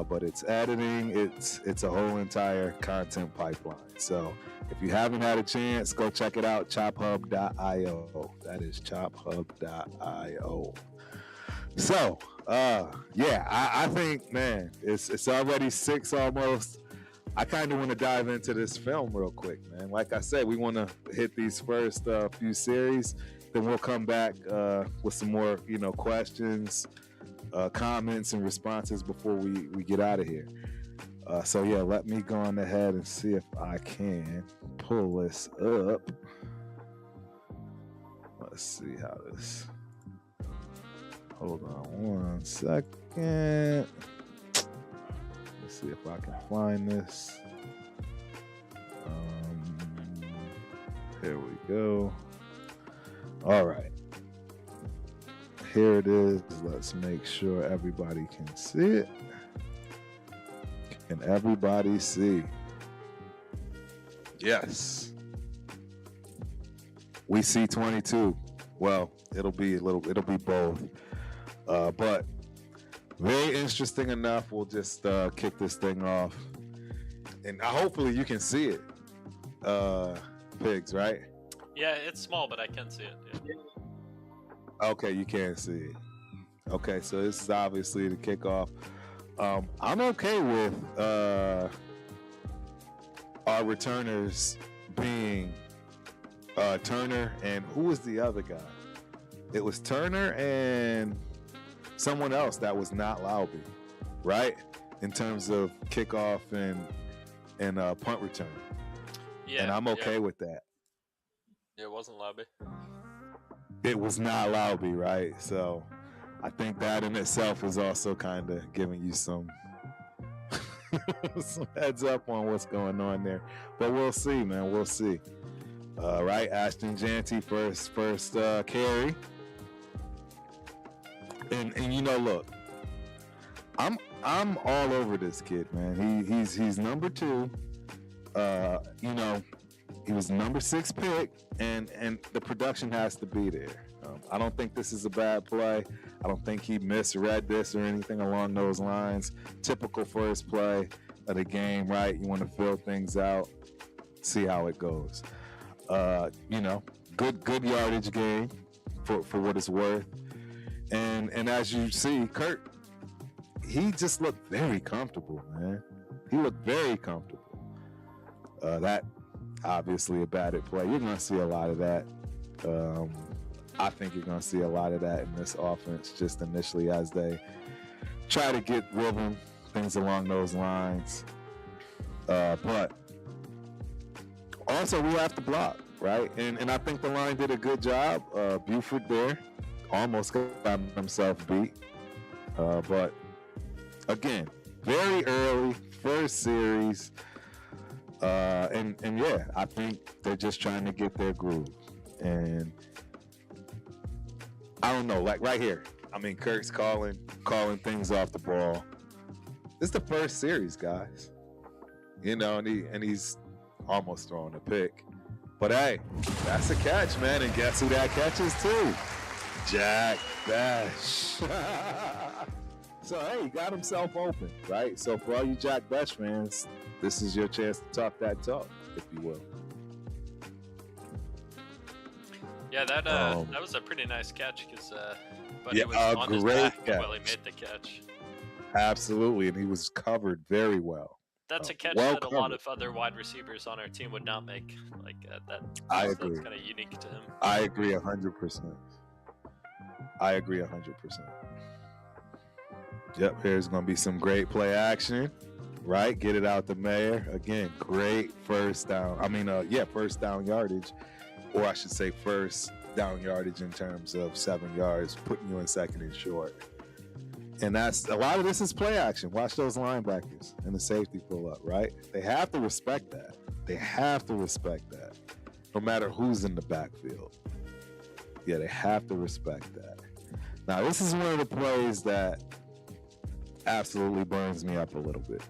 But it's editing. It's a whole entire content pipeline. So if you haven't had a chance, go check it out. ChopHub.io. That is ChopHub.io. So I think, man, it's already 6 almost. I kind of want to dive into this film real quick, man. Like I said, we want to hit these first few series. Then we'll come back with some more, questions, comments, and responses before we get out of here. Let me go on ahead and see if I can pull this up. Let's see how this. Hold on 1 second. See if I can find this. Here we go. All right. Here it is. Let's make sure everybody can see it. Can everybody see? Yes. We see 22. Well, it'll be both. But very interesting enough. We'll just kick this thing off, and hopefully you can see it. Pigs, right? Yeah, it's small, but I can see it. Yeah. Okay, you can see it. Okay, so this is obviously the kickoff. I'm okay with our returners being Turner and who was the other guy? It was Turner and someone else that was not Lauby, right? In terms of kickoff and punt return. Yeah, and I'm okay with that. It wasn't Lauby. It was not Lauby, right? So I think that in itself is also kind of giving you some some heads up on what's going on there. But we'll see, man. We'll see. Right, Ashton Janty first carry. And you know, look, I'm all over this kid, man. He's number 2. You know, he was number 6 pick, and the production has to be there. I don't think this is a bad play. I don't think he misread this or anything along those lines. Typical first play of the game, right? You want to fill things out, see how it goes. You know, good yardage game for what it's worth. And as you see, Kurt, he just looked very comfortable, man. He looked very comfortable. That obviously a batted play. You're going to see a lot of that. I think you're going to see a lot of that in this offense just initially as they try to get rhythm, things along those lines. But also we have to block, right? And I think the line did a good job. Buford there almost got himself beat. But again, very early, first series. And yeah, I think they're just trying to get their groove. And I don't know, like right here. I mean, Kirk's calling things off the ball. This is the first series, guys. You know, and he's almost throwing a pick. But hey, that's a catch, man. And guess who that catches too? Jack Besh. So hey, he got himself open, right? So for all you Jack Besh fans, this is your chance to talk that talk, if you will. Yeah, that was a pretty nice catch because, but yeah, he was on his back catch. while he made the catch. Absolutely, and he was covered very well. That's a catch well that covered. A lot of other wide receivers on our team would not make. Like that. I agree. That's kind of unique to him. I agree 100%. I agree 100%. Yep, here's going to be some great play action. Right, get it out the mayor. Again, great first down. First down yardage, or I should say first down yardage in terms of 7 yards, putting you in second and short. And that's a lot of this is play action. Watch those linebackers and the safety pull up, right? They have to respect that. They have to respect that, no matter who's in the backfield. Yeah, they have to respect that. Now, this is one of the plays that absolutely burns me up a little bit.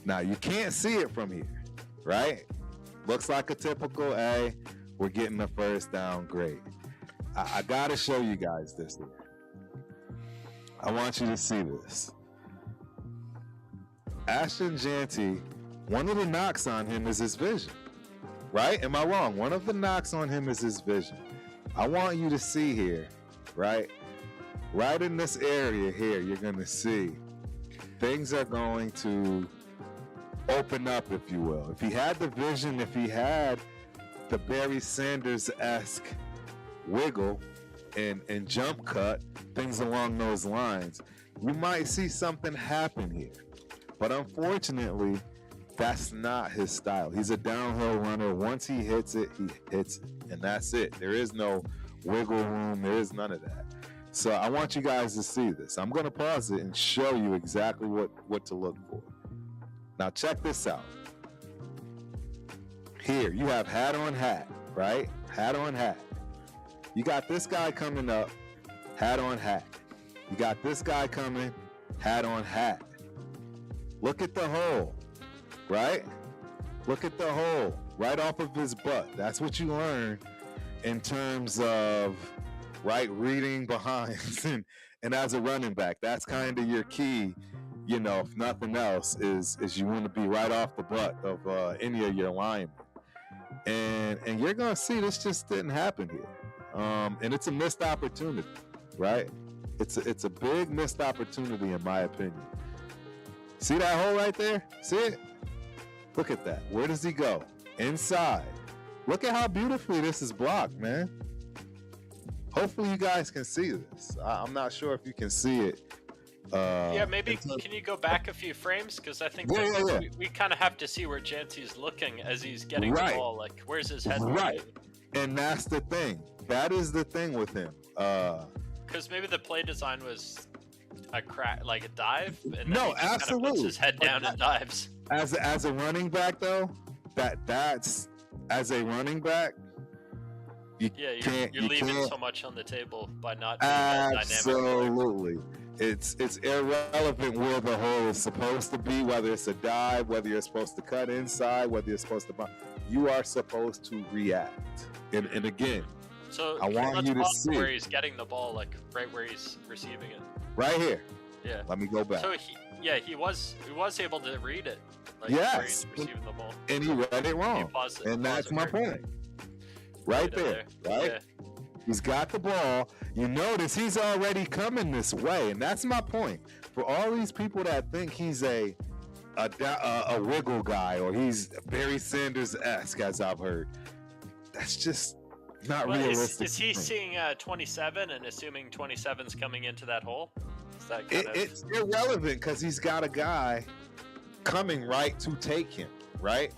Now, you can't see it from here, right? Looks like a typical, hey, we're getting the first down, great. I got to show you guys this here. I want you to see this. Ashton Janty, one of the knocks on him is his vision, right? Am I wrong? One of the knocks on him is his vision. I want you to see here, right? Right in this area here, you're going to see things are going to open up, if you will. If he had the vision, if he had the Barry Sanders-esque wiggle and jump cut, things along those lines, you might see something happen here. But unfortunately, that's not his style. He's a downhill runner. Once he hits it, he hits it. And that's it. There is no wiggle room. There is none of that. So I want you guys to see this. I'm going to pause it and show you exactly what to look for. Now check this out. Here, you have hat on hat, right? Hat on hat. You got this guy coming up, hat on hat. You got this guy coming, hat on hat. Look at the hole, right? Look at the hole right off of his butt. That's what you learn in terms of right reading behind and as a running back, that's kind of your key. You know, if nothing else, is you want to be right off the butt of any of your linemen, and you're gonna see this just didn't happen here, and it's a missed opportunity, right? It's a big missed opportunity in my opinion. See that hole right there? See it? Look at that. Where does he go? Inside. Look at how beautifully this is blocked, man. Hopefully you guys can see this. I'm not sure if you can see it. Yeah, maybe can you go back a few frames? Because I think we kind of have to see where Janty's looking as he's getting the ball. Like, where's his head? Right. And that's the thing. That is the thing with him. Because maybe the play design was a crack, like a dive. And then no, he just absolutely. Kind of puts his head down and dives. As a running back, though, that's as a running back. You're leaving so much on the table by not being absolutely. It's irrelevant where the hole is supposed to be, whether it's a dive, whether you're supposed to cut inside, whether you're supposed to bounce. You are supposed to react. And again, so I want you to see where he's getting the ball, like right where he's receiving it. Right here. Yeah. Let me go back. So he was able to read it. Like, yes. Where he's receiving the ball. And he read it wrong. And that's my point. Right there. Right? Yeah. He's got the ball. You notice he's already coming this way, and that's my point. For all these people that think he's a wiggle guy or he's Barry Sanders-esque, as I've heard, that's just not realistic. Is he seeing 27 and assuming 27's coming into that hole? Is that it's irrelevant because he's got a guy coming right to take him, right?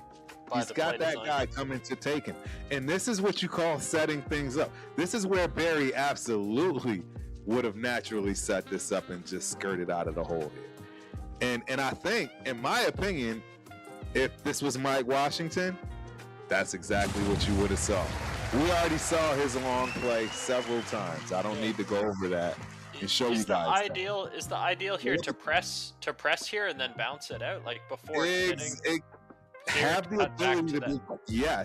He's got that guy coming to take him. And this is what you call setting things up. This is where Barry absolutely would have naturally set this up and just skirted out of the hole here. And I think, in my opinion, if this was Mike Washington, that's exactly what you would have saw. We already saw his long play several times. I don't need to go over that and show you guys. Is the ideal here to press here and then bounce it out, like before have the ability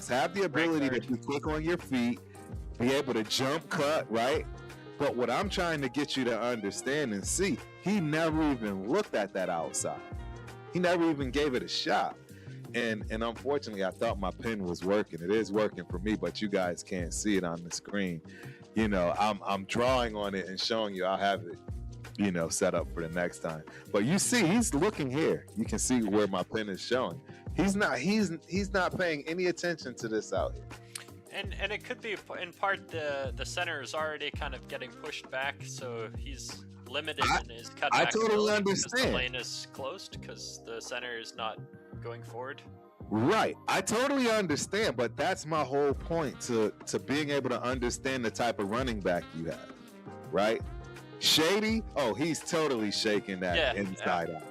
have the ability to be quick on your feet, be able to jump cut, right? But what I'm trying to get you to understand and see, he never even looked at that outside. He never even gave it a shot. And unfortunately, I thought my pen was working. It is working for me, but you guys can't see it on the screen. You know, I'm drawing on it and showing you. I'll have it, you know, set up for the next time. But you see, he's looking here. You can see where my pen is showing. He's not paying any attention to this out here. And it could be in part the center is already kind of getting pushed back, so he's limited in his cutback. I totally understand. Because the lane is closed because the center is not going forward. Right. I totally understand, but that's my whole point to being able to understand the type of running back you have. Right? Shady, he's totally shaking that inside out.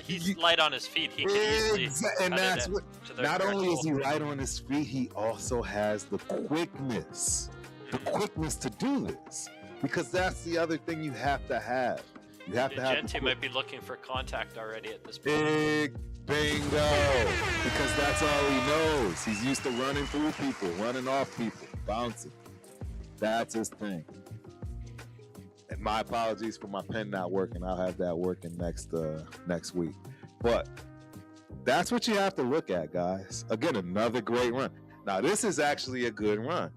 He's light on his feet. He can easily and that's what. Not only is he light on his feet, he also has the quickness, to do this. Because that's the other thing you have to have. You have to have. Janty might be looking for contact already at this point. Big bingo, because that's all he knows. He's used to running through people, running off people, bouncing. That's his thing. And my apologies for my pen not working. I'll have that working next week. But that's what you have to look at, guys. Again, another great run. Now, this is actually a good run.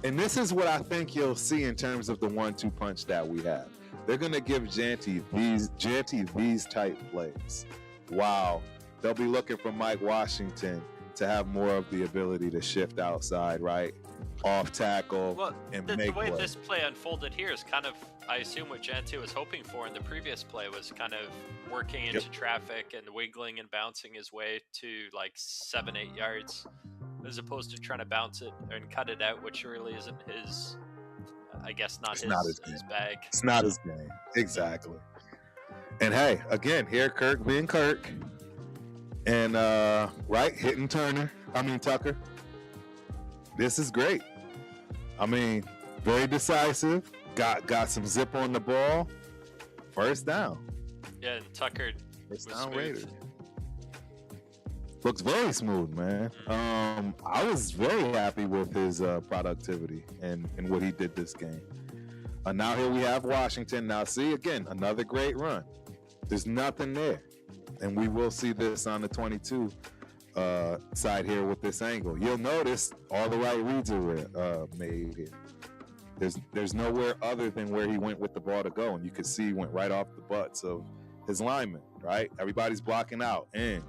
And this is what I think you'll see in terms of the 1-2 punch that we have. They're going to give Janty these type plays. Wow. They'll be looking for Mike Washington to have more of the ability to shift outside, right? Off tackle and make the way play. This play unfolded here is kind of, I assume, what Janty was hoping for in the previous play was kind of working into traffic and wiggling and bouncing his way to like 7-8 yards, as opposed to trying to bounce it and cut it out, which really isn't his. I guess not his bag. It's not his game. Exactly. And hey, again, here Kirk being Kirk, and hitting Tucker. This is great. I mean, very decisive. Got some zip on the ball. First down. Yeah, and Tucker was down smooth. Looks very smooth, man. I was very happy with his productivity and what he did this game. Now here we have Washington. Now see, again, another great run. There's nothing there. And we will see this on the 22 side here with this angle. You'll notice all the right reads are made here. There's nowhere other than where he went with the ball to go. And you can see he went right off the butts of his linemen, right? Everybody's blocking out. And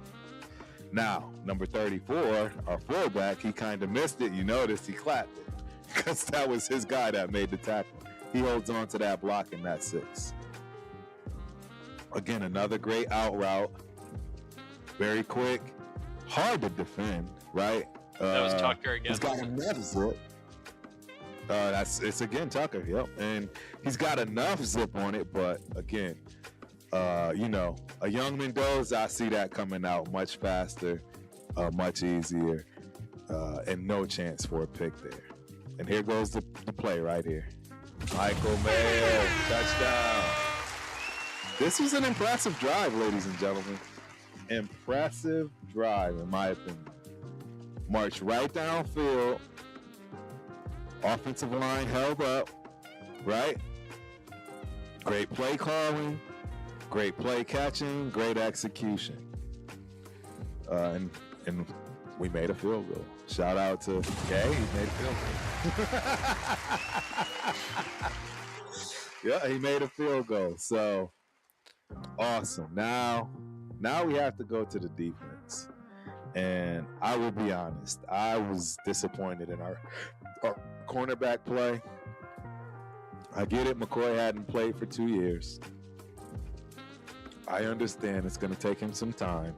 now, number 34, our fullback, he kind of missed it. You noticed he clapped it because that was his guy that made the tackle. He holds on to that block, and that's 6. Again, another great out route. Very quick. Hard to defend, right? That was Tucker again. He's got enough zip. It's again Tucker, yep. And he's got enough zip on it, but again, a young Mendoza, I see that coming out much faster, much easier, and no chance for a pick there. And here goes the play right here. Michael Mayer, touchdown. This was an impressive drive, ladies and gentlemen. Impressive drive, in my opinion. Marched right downfield. Offensive line held up, right? Great play calling. Great play catching, great execution. And we made a field goal. Shout out to Gay, he made a field goal. Yeah, he made a field goal. So awesome. Now we have to go to the defense. And I will be honest, I was disappointed in our cornerback play. I get it, McCoy hadn't played for 2 years. I understand it's going to take him some time.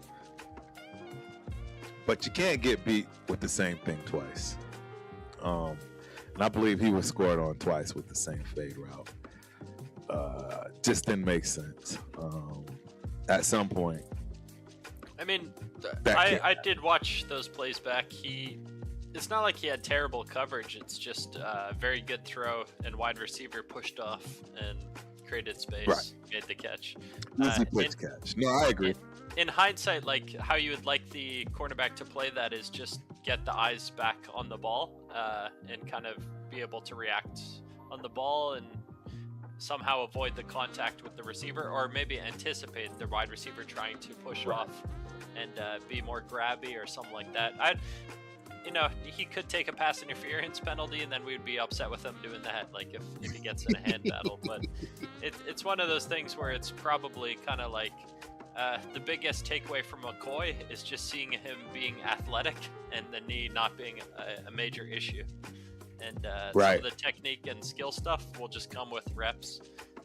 But you can't get beat with the same thing twice. And I believe he was scored on twice with the same fade route. Just didn't make sense. At some point. I mean, I did watch those plays back. It's not like he had terrible coverage. It's just a very good throw and wide receiver pushed off and created space, right. Made the catch. Easy catch. No, I agree. In hindsight, like how you would like the cornerback to play that is just get the eyes back on the ball and kind of be able to react on the ball and somehow avoid the contact with the receiver, or maybe anticipate the wide receiver trying to push off and be more grabby or something like that. He could take a pass interference penalty, and then we'd be upset with him doing that, like if he gets in a hand battle. But it's one of those things where it's probably kind of like the biggest takeaway from McCoy is just seeing him being athletic and the knee not being a major issue. And some of the technique and skill stuff will just come with reps.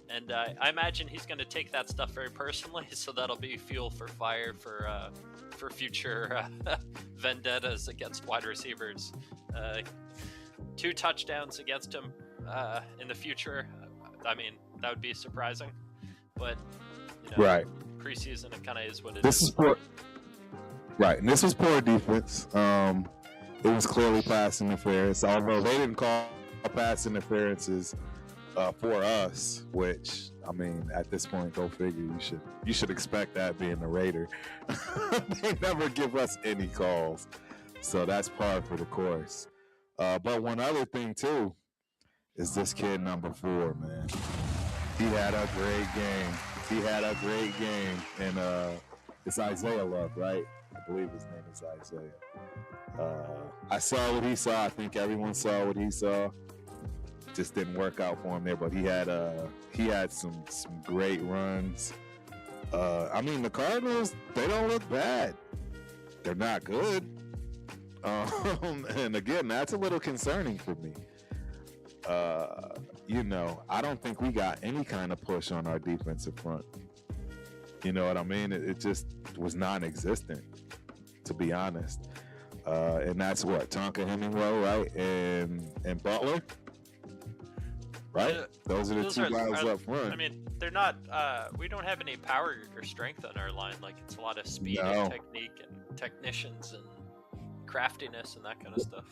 And I imagine he's going to take that stuff very personally, so that'll be fuel for fire for future vendettas against wide receivers. 2 touchdowns against him in the future. I mean, that would be surprising, but preseason, it kind of is what it is. This is poor, right? And this was poor defense. It was clearly pass interference, although they didn't call pass interferences for us, which, I mean, at this point, go figure. You should expect that being the Raider. They never give us any calls, so that's par for the course. But one other thing too is this kid number 4, man. He had a great game, and it's Isaiah Love, right? I believe his name is Isaiah. I saw what he saw. I think everyone saw what he saw. Just didn't work out for him there, but he had some great runs. I mean, the Cardinals, they don't look bad. They're not good. And again, that's a little concerning for me. I don't think we got any kind of push on our defensive front. You know what I mean? It just was non-existent, to be honest. And that's what, Tonka Hemingway, right? And Butler, right? Those are the 2 guys up front. I mean, they're not, we don't have any power or strength on our line. Like, it's a lot of speed and technique and technicians and craftiness and that kind of stuff.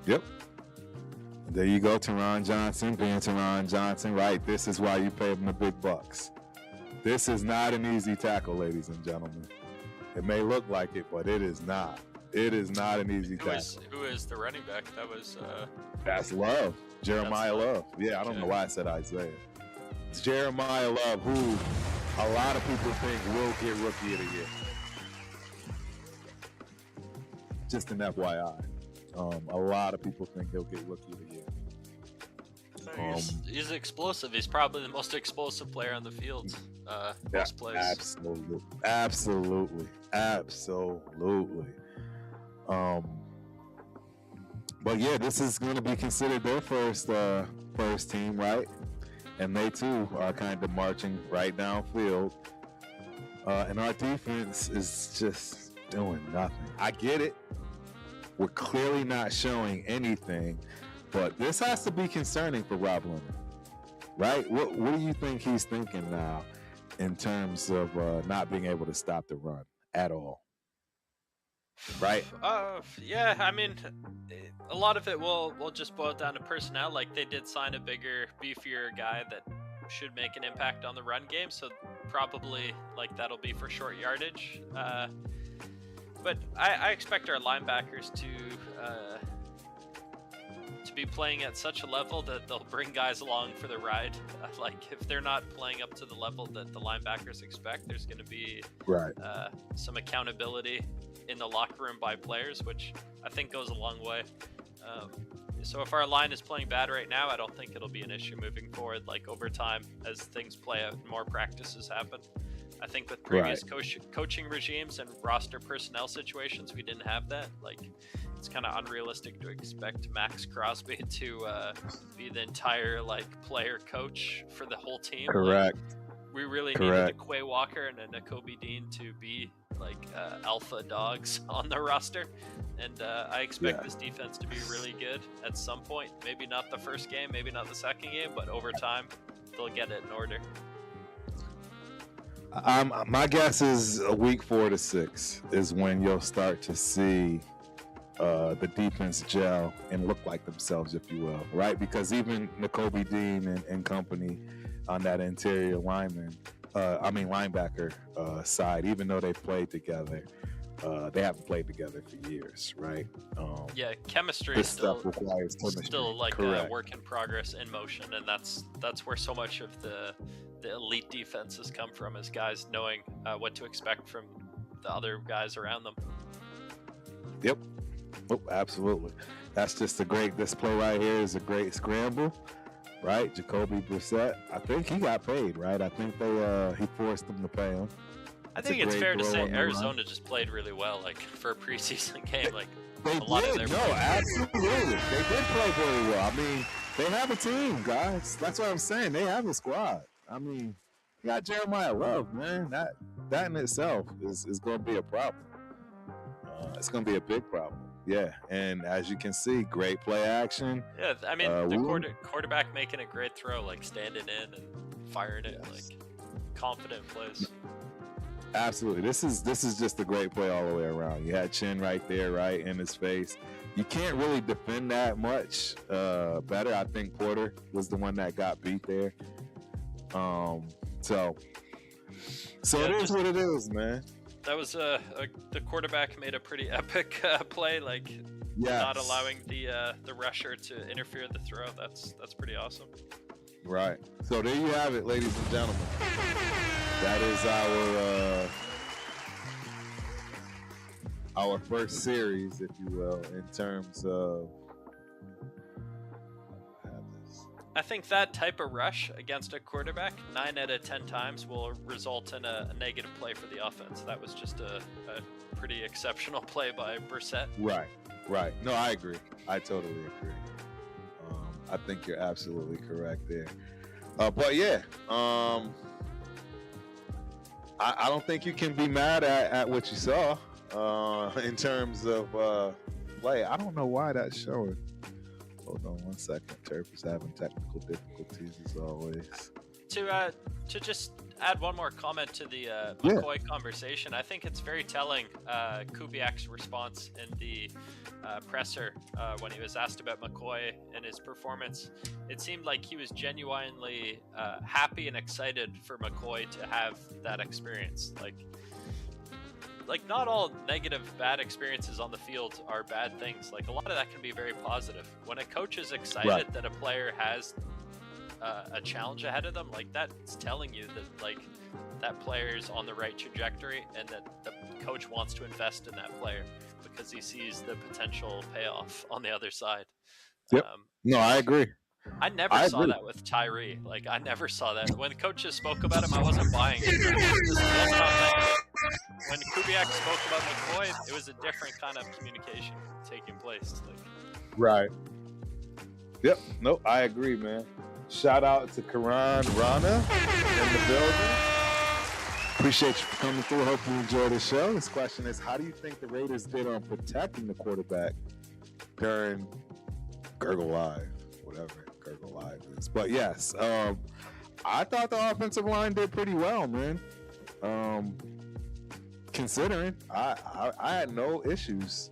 Yep. There you go, Teron Johnson being Teron Johnson, right? This is why you pay him the big bucks. This is not an easy tackle, ladies and gentlemen. It may look like it, but it is not. It is not an easy task. Who is the running back? That was That's Love. Jeremiah Love. Yeah, I don't know why I said Isaiah. It's Jeremiah Love, who a lot of people think will get Rookie of the Year. Just an FYI. A lot of people think he'll get Rookie of the Year. He's explosive. He's probably the most explosive player on the field. Most plays. Absolutely. But yeah, this is going to be considered their first team, right? And they too are kind of marching right downfield. And our defense is just doing nothing. I get it. We're clearly not showing anything, but this has to be concerning for Rob Leonard, right? What do you think he's thinking now in terms of not being able to stop the run at all? Right? Yeah, I mean, a lot of it will just boil down to personnel. Like, they did sign a bigger, beefier guy that should make an impact on the run game, so probably, like, that'll be for short yardage. But I expect our linebackers to be playing at such a level that they'll bring guys along for the ride. Like, if they're not playing up to the level that the linebackers expect, there's going to be some accountability in the locker room by players, which I think goes a long way. So if our line is playing bad right now, I don't think it'll be an issue moving forward, like over time as things play out and more practices happen. I think with previous coaching regimes and roster personnel situations, we didn't have that. Like, it's kind of unrealistic to expect Max Crosby to be the entire player coach for the whole team. Correct. We really needed a Quay Walker and a Nakobe Dean to be alpha dogs on the roster, and I expect this defense to be really good at some point. Maybe not the first game, maybe not the second game, but over time they'll get it in order. My guess is week 4 to 6 is when you'll start to see the defense gel and look like themselves, if you will, right? Because even Nakobe Dean and company on that interior linebacker side, even though they played together, they haven't played together for years, right? Chemistry is still like a work in progress in motion, and that's where so much of the elite defenses come from, is guys knowing what to expect from the other guys around them. Yep. Oh, absolutely. That's just this play right here is a great scramble, right? Jacoby Brissett, I think he got paid, right? I think he forced them to pay him. I think it's fair to say Arizona just played really well, for a preseason game. Absolutely. They did play very well. I mean, they have a team, guys. That's what I'm saying. They have a squad. I mean, you got Jeremiah Love, man. That in itself is going to be a problem. It's going to be a big problem. Yeah, and as you can see, great play action. Yeah, I mean, the quarterback making a great throw, standing in and firing it, confident plays. Absolutely. This is just a great play all the way around. You had Chin right there, right in his face. You can't really defend that much better. I think Porter was the one that got beat there. So it is what it is, man. That was the quarterback made a pretty epic play, not allowing the rusher to interfere with the throw. That's pretty awesome. Right. So there you have it, ladies and gentlemen. That is our first series, if you will, in terms of. I think that type of rush against a quarterback 9 out of 10 times will result in a negative play for the offense. That was just a pretty exceptional play by Brissett. Right. No, I agree. I totally agree. I think you're absolutely correct there. But yeah, I don't think you can be mad at what you saw in terms of play. I don't know why that's showing. Hold on one second. Turf is having technical difficulties as always. To just add one more comment to the McCoy conversation, I think it's very telling Kubiak's response in the presser when he was asked about McCoy and his performance. It seemed like he was genuinely happy and excited for McCoy to have that experience. like not all negative, bad experiences on the field are bad things. Like a lot of that can be very positive. When a coach is excited that a player has a challenge ahead of them, like that's telling you that like that player is on the right trajectory and that the coach wants to invest in that player because he sees the potential payoff on the other side. Yep. No, I agree. I never saw that with Tyree. Like I never saw that. When coaches spoke about him, I wasn't buying it. When Kubiak spoke about McCoy, it was a different kind of communication taking place. Like, right. Yep. Nope. I agree, man. Shout out to Karan Rana in the building. Appreciate you for coming through. Hope you enjoy the show. This question is, how do you think the Raiders did on protecting the quarterback during Gurgle Live? Whatever Gurgle Live is. But yes, I thought the offensive line did pretty well, man. Considering I had no issues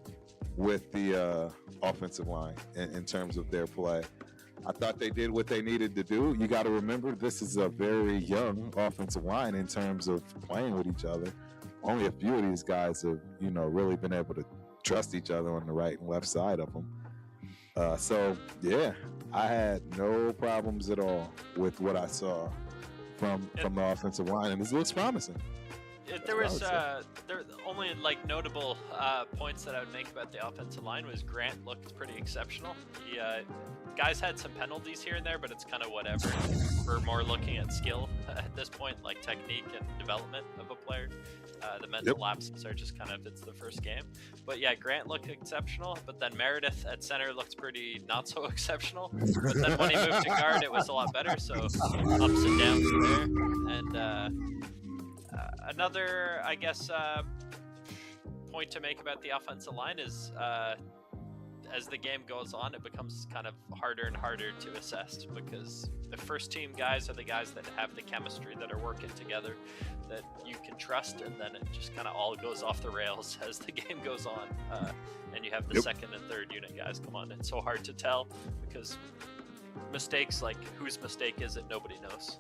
with the offensive line in terms of their play. I thought they did what they needed to do. You got to remember, this is a very young offensive line in terms of playing with each other. Only a few of these guys have, really been able to trust each other on the right and left side of them. So, yeah, I had no problems at all with what I saw from the offensive line, and this looks promising. There was only like notable points that I would make about the offensive line was Grant looked pretty exceptional. He guys had some penalties here and there, but it's kind of whatever. We're more looking at skill at this point, like technique and development of a player. The mental lapses are just kind of, it's the first game. But yeah, Grant looked exceptional, but then Meredith at center looked pretty not so exceptional. But then when he moved to guard, it was a lot better. So ups and downs there. And another, I guess, point to make about the offensive line is as the game goes on, it becomes kind of harder and harder to assess because the first team guys are the guys that have the chemistry, that are working together, that you can trust, and then it just kind of all goes off the rails as the game goes on. And you have the second and third unit guys come on. It's so hard to tell because mistakes, like whose mistake is it, nobody knows.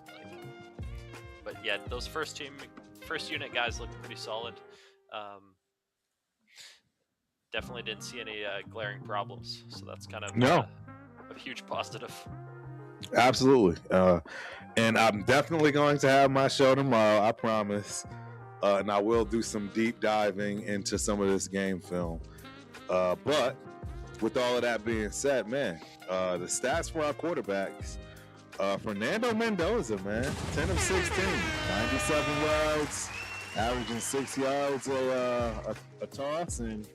But yeah, those first unit guys look pretty solid. Definitely didn't see any glaring problems, so that's kind of a huge positive. Absolutely. And I'm definitely going to have my show tomorrow, I promise. And I will do some deep diving into some of this game film. But with all of that being said, man, the stats for our quarterbacks. Fernando Mendoza, man, 10 of 16, 97 yards, averaging 6 yards a toss and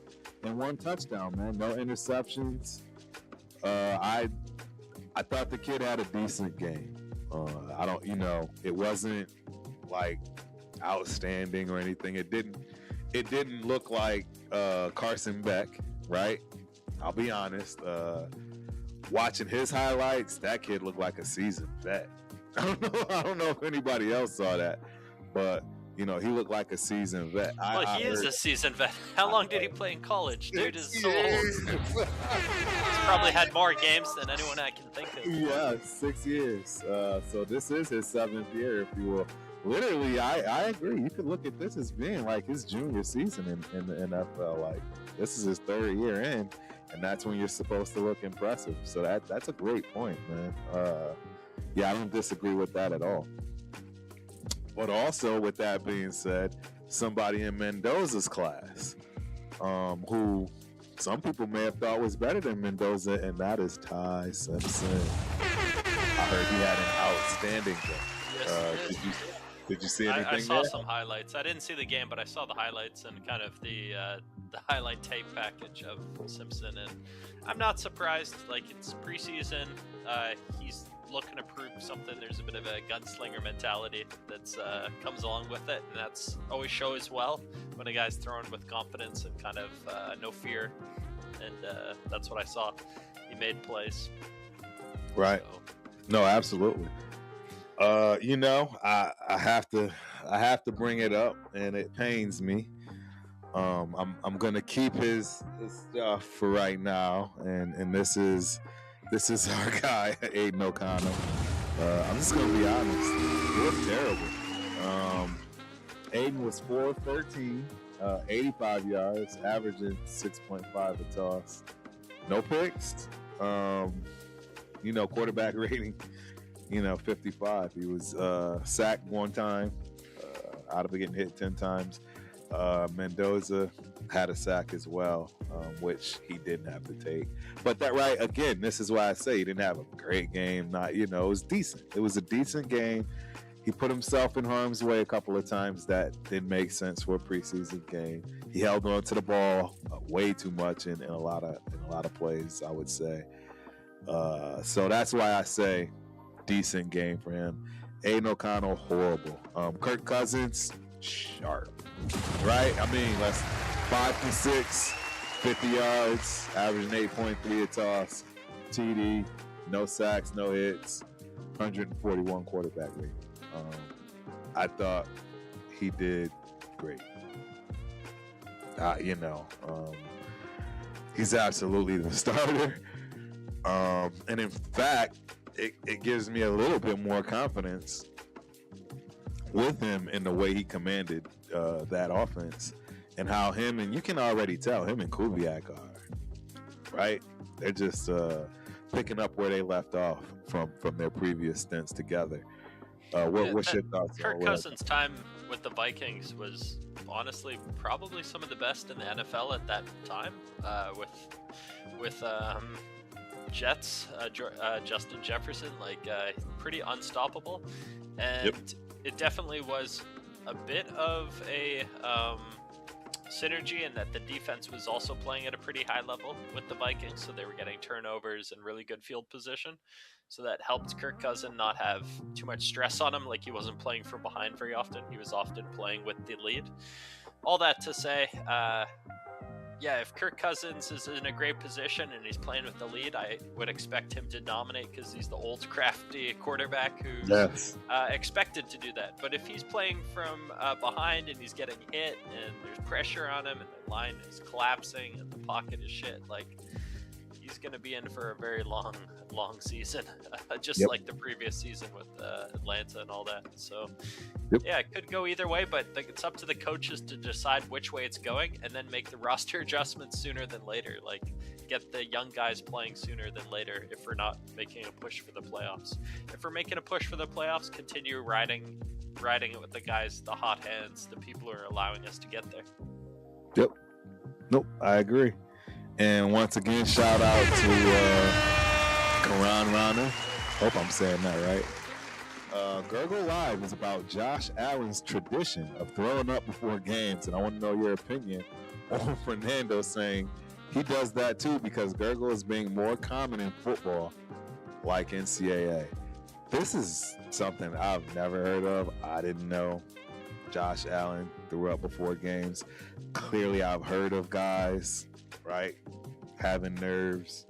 1 touchdown, man. No interceptions. I thought the kid had a decent game. It wasn't like outstanding or anything. It didn't look like Carson Beck, right? I'll be honest. Watching his highlights, that kid looked like a seasoned vet. I don't know if anybody else saw that, but he looked like a seasoned vet. He is a seasoned vet. How long did he play in college? Dude is so old. He's probably had more games than anyone I can think of. Yeah, 6 years. So this is his 7th year, if you will. Literally, I agree. You could look at this as being like his junior season in the NFL. Like, this is his 3rd year in, and that's when you're supposed to look impressive. So that's a great point, man. I don't disagree with that at all. But also, with that being said, somebody in Mendoza's class, who some people may have thought was better than Mendoza, and that is Ty Simpson. I heard he had an outstanding game. Yes, did you see anything? I saw some highlights. I didn't see the game, but I saw the highlights and kind of the highlight tape package of Simpson. And I'm not surprised. Like, it's preseason. He's looking to prove something. There's a bit of a gunslinger mentality that's comes along with it, and that's always shows well when a guy's thrown with confidence and kind of no fear. And that's what I saw. He made plays. Right. So. No, absolutely. I have to bring it up, and it pains me. I'm gonna keep his stuff for right now, and this is our guy, Aiden O'Connell. I'm just gonna be honest. It was terrible. Aiden was 4 of 13 85 yards, averaging 6.5 a toss. No picks. Quarterback rating, 55. He was sacked one time, out of it getting hit 10 times. Mendoza had a sack as well, which he didn't have to take. But again, this is why I say he didn't have a great game. It was decent. It was a decent game. He put himself in harm's way a couple of times that didn't make sense for a preseason game. He held on to the ball way too much in a lot of plays, I would say. So that's why I say decent game for him. Aiden O'Connell, horrible. Kirk Cousins, sharp. Right? I mean, that's 5 for 6, 50 yards, averaging 8.3 a toss, TD, no sacks, no hits, 141 quarterback rating. I thought he did great. He's absolutely the starter. And in fact, it gives me a little bit more confidence with him in the way he commanded that offense and how and you can already tell him and Kubiak are, right? They're just picking up where they left off from their previous stints together. What's your thoughts? Kirk Cousins' time with the Vikings was honestly probably some of the best in the NFL at that time. With Jets, Justin Jefferson, pretty unstoppable, and it definitely was a bit of a synergy in that the defense was also playing at a pretty high level with the Vikings, so they were getting turnovers and really good field position. So that helped Kirk Cousins not have too much stress on him. He wasn't playing from behind very often. He was often playing with the lead. All that to say, if Kirk Cousins is in a great position and he's playing with the lead, I would expect him to dominate because he's the old, crafty quarterback who's expected to do that. But if he's playing from behind and he's getting hit and there's pressure on him and the line is collapsing and the pocket is shit, he's going to be in for a very long season, just like the previous season with Atlanta and all that. So, it could go either way, but it's up to the coaches to decide which way it's going and then make the roster adjustments sooner than later. Get the young guys playing sooner than later if we're not making a push for the playoffs. If we're making a push for the playoffs, continue riding it with the guys, the hot hands, the people who are allowing us to get there. Yep. Nope, I agree. And once again, shout out to Karan Rana. Hope I'm saying that right. Gurgle Live is about Josh Allen's tradition of throwing up before games. And I want to know your opinion on Fernando saying he does that too because Gurgle is being more common in football like NCAA. This is something I've never heard of. I didn't know Josh Allen threw up before games. Clearly, I've heard of guys, right, having nerves,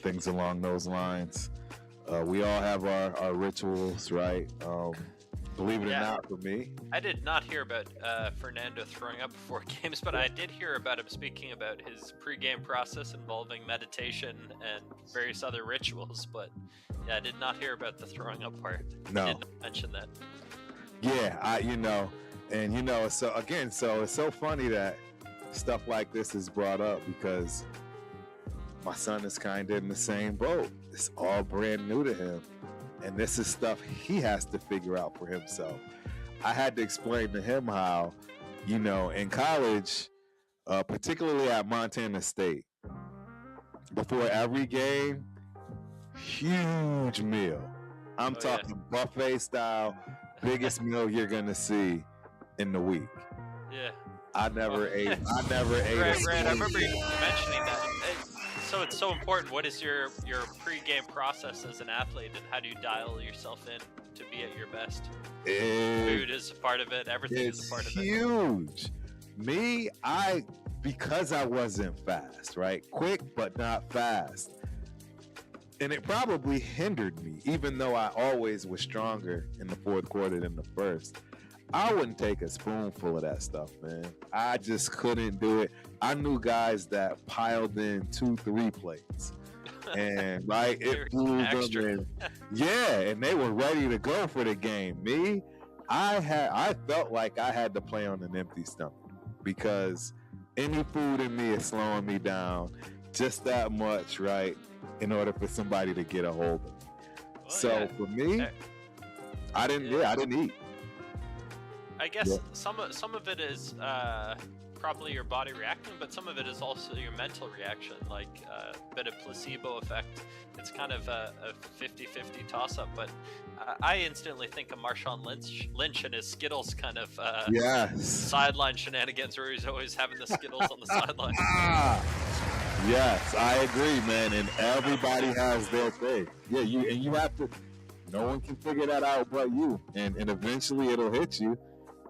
things along those lines. We all have our rituals, right? Believe it or not, for me, I did not hear about Fernando throwing up before games, but I did hear about him speaking about his pregame process involving meditation and various other rituals. But I did not hear about the throwing up part. No, I did not mention that. Yeah, so it's so funny that stuff like this is brought up because my son is kind of in the same boat. It's all brand new to him. And this is stuff he has to figure out for himself. I had to explain to him how, in college, particularly at Montana State, before every game, huge meal. I'm talking buffet style, biggest meal you're going to see in the week. Yeah. I never ate. Right, I remember you mentioning that. So it's so important. What is your pre-game process as an athlete, and how do you dial yourself in to be at your best? Food is a part of it. Everything is a part of it. It's huge. Me, because I wasn't fast, right? Quick, but not fast. And it probably hindered me, even though I always was stronger in the fourth quarter than the first. I wouldn't take a spoonful of that stuff, man. I just couldn't do it. I knew guys that piled in 2-3 plates. And it blew them in. And they were ready to go for the game. Me, I felt like I had to play on an empty stomach. because any food in me is slowing me down just that much, right? In order for somebody to get a hold of me. Well, So for me, I didn't eat. I guess some of it is probably your body reacting, but some of it is also your mental reaction, like a bit of placebo effect. It's kind of a 50-50 toss-up, but I instantly think of Marshawn Lynch and his Skittles kind of sideline shenanigans, where he's always having the Skittles on the sideline. Yes, I agree, man. And everybody has their thing. Yeah, you have to. No one can figure that out but you, and eventually it'll hit you.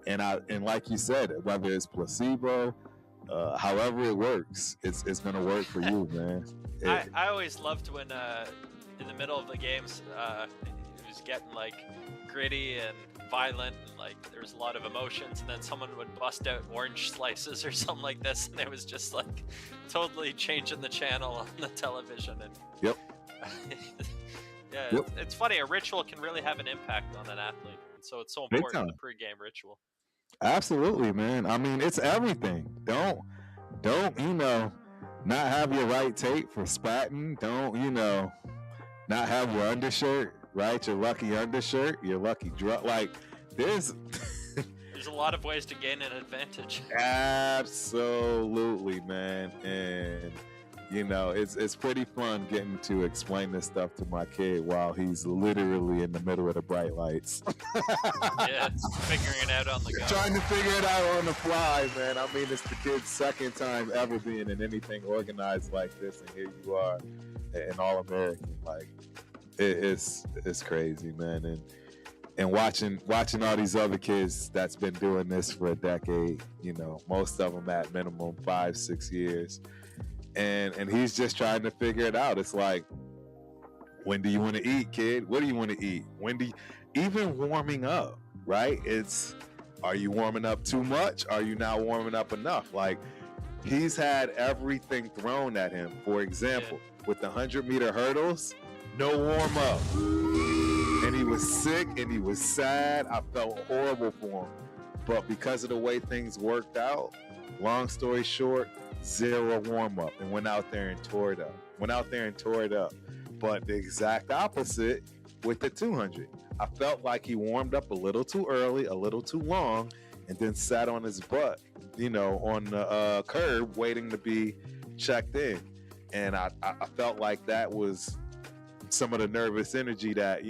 And like you said, whether it's placebo, however it works, it's gonna work for you, man. I always loved when in the middle of the games it was getting like gritty and violent, and like there was a lot of emotions, and then someone would bust out orange slices or something like this, and it was just like totally changing the channel on the television. And it's funny, a ritual can really have an impact on an athlete, and so it's so important, the pregame ritual. Absolutely, man. I mean, it's everything. Don't not have your right tape for spatting. Don't not have your undershirt, right? Your lucky undershirt, your lucky drug. Like there's a lot of ways to gain an advantage. Absolutely, man. And it's pretty fun getting to explain this stuff to my kid while he's literally in the middle of the bright lights. Figuring it out on the go. Trying to figure it out on the fly, man. I mean, it's the kid's second time ever being in anything organized like this, and here you are, an All-American. Like, it's crazy, man. And watching all these other kids that's been doing this for a decade, most of them at minimum 5-6 years. And he's just trying to figure it out. It's like, when do you want to eat, kid? What do you want to eat? Even warming up, right? Are you warming up too much? Are you not warming up enough? Like, he's had everything thrown at him. For example, with the 100-meter hurdles, no warm up. And he was sick and he was sad. I felt horrible for him. But because of the way things worked out, long story short, 0 warm-up, and went out there and tore it up. But the exact opposite with the 200. I felt like he warmed up a little too early, a little too long, and then sat on his butt, on the curb waiting to be checked in. And I felt like that was some of the nervous energy that,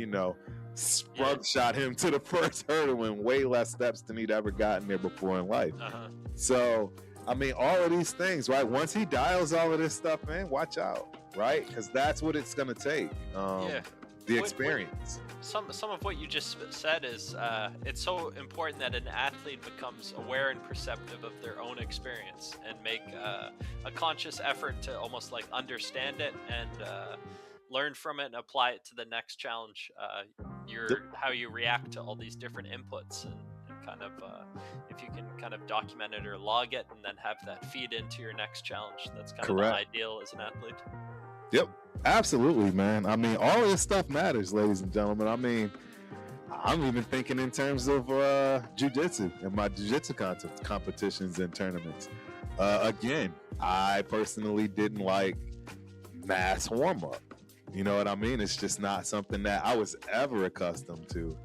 shot him to the first hurdle in way less steps than he'd ever gotten there before in life. So, I mean, all of these things, right? Once he dials all of this stuff, man, watch out, right? Because that's what it's going to take, the experience. Some of what you just said is it's so important that an athlete becomes aware and perceptive of their own experience and make a conscious effort to almost like understand it and learn from it and apply it to the next challenge. How you react to all these different inputs, and kind of if you can kind of document it or log it and then have that feed into your next challenge, that's kind of the ideal as an athlete. Yep, absolutely, man. I mean, all of this stuff matters, ladies and gentlemen. I mean, I'm even thinking in terms of jiu-jitsu and my jiu-jitsu competitions and tournaments. Again, I personally didn't like mass warm-up. You know what I mean? It's just not something that I was ever accustomed to.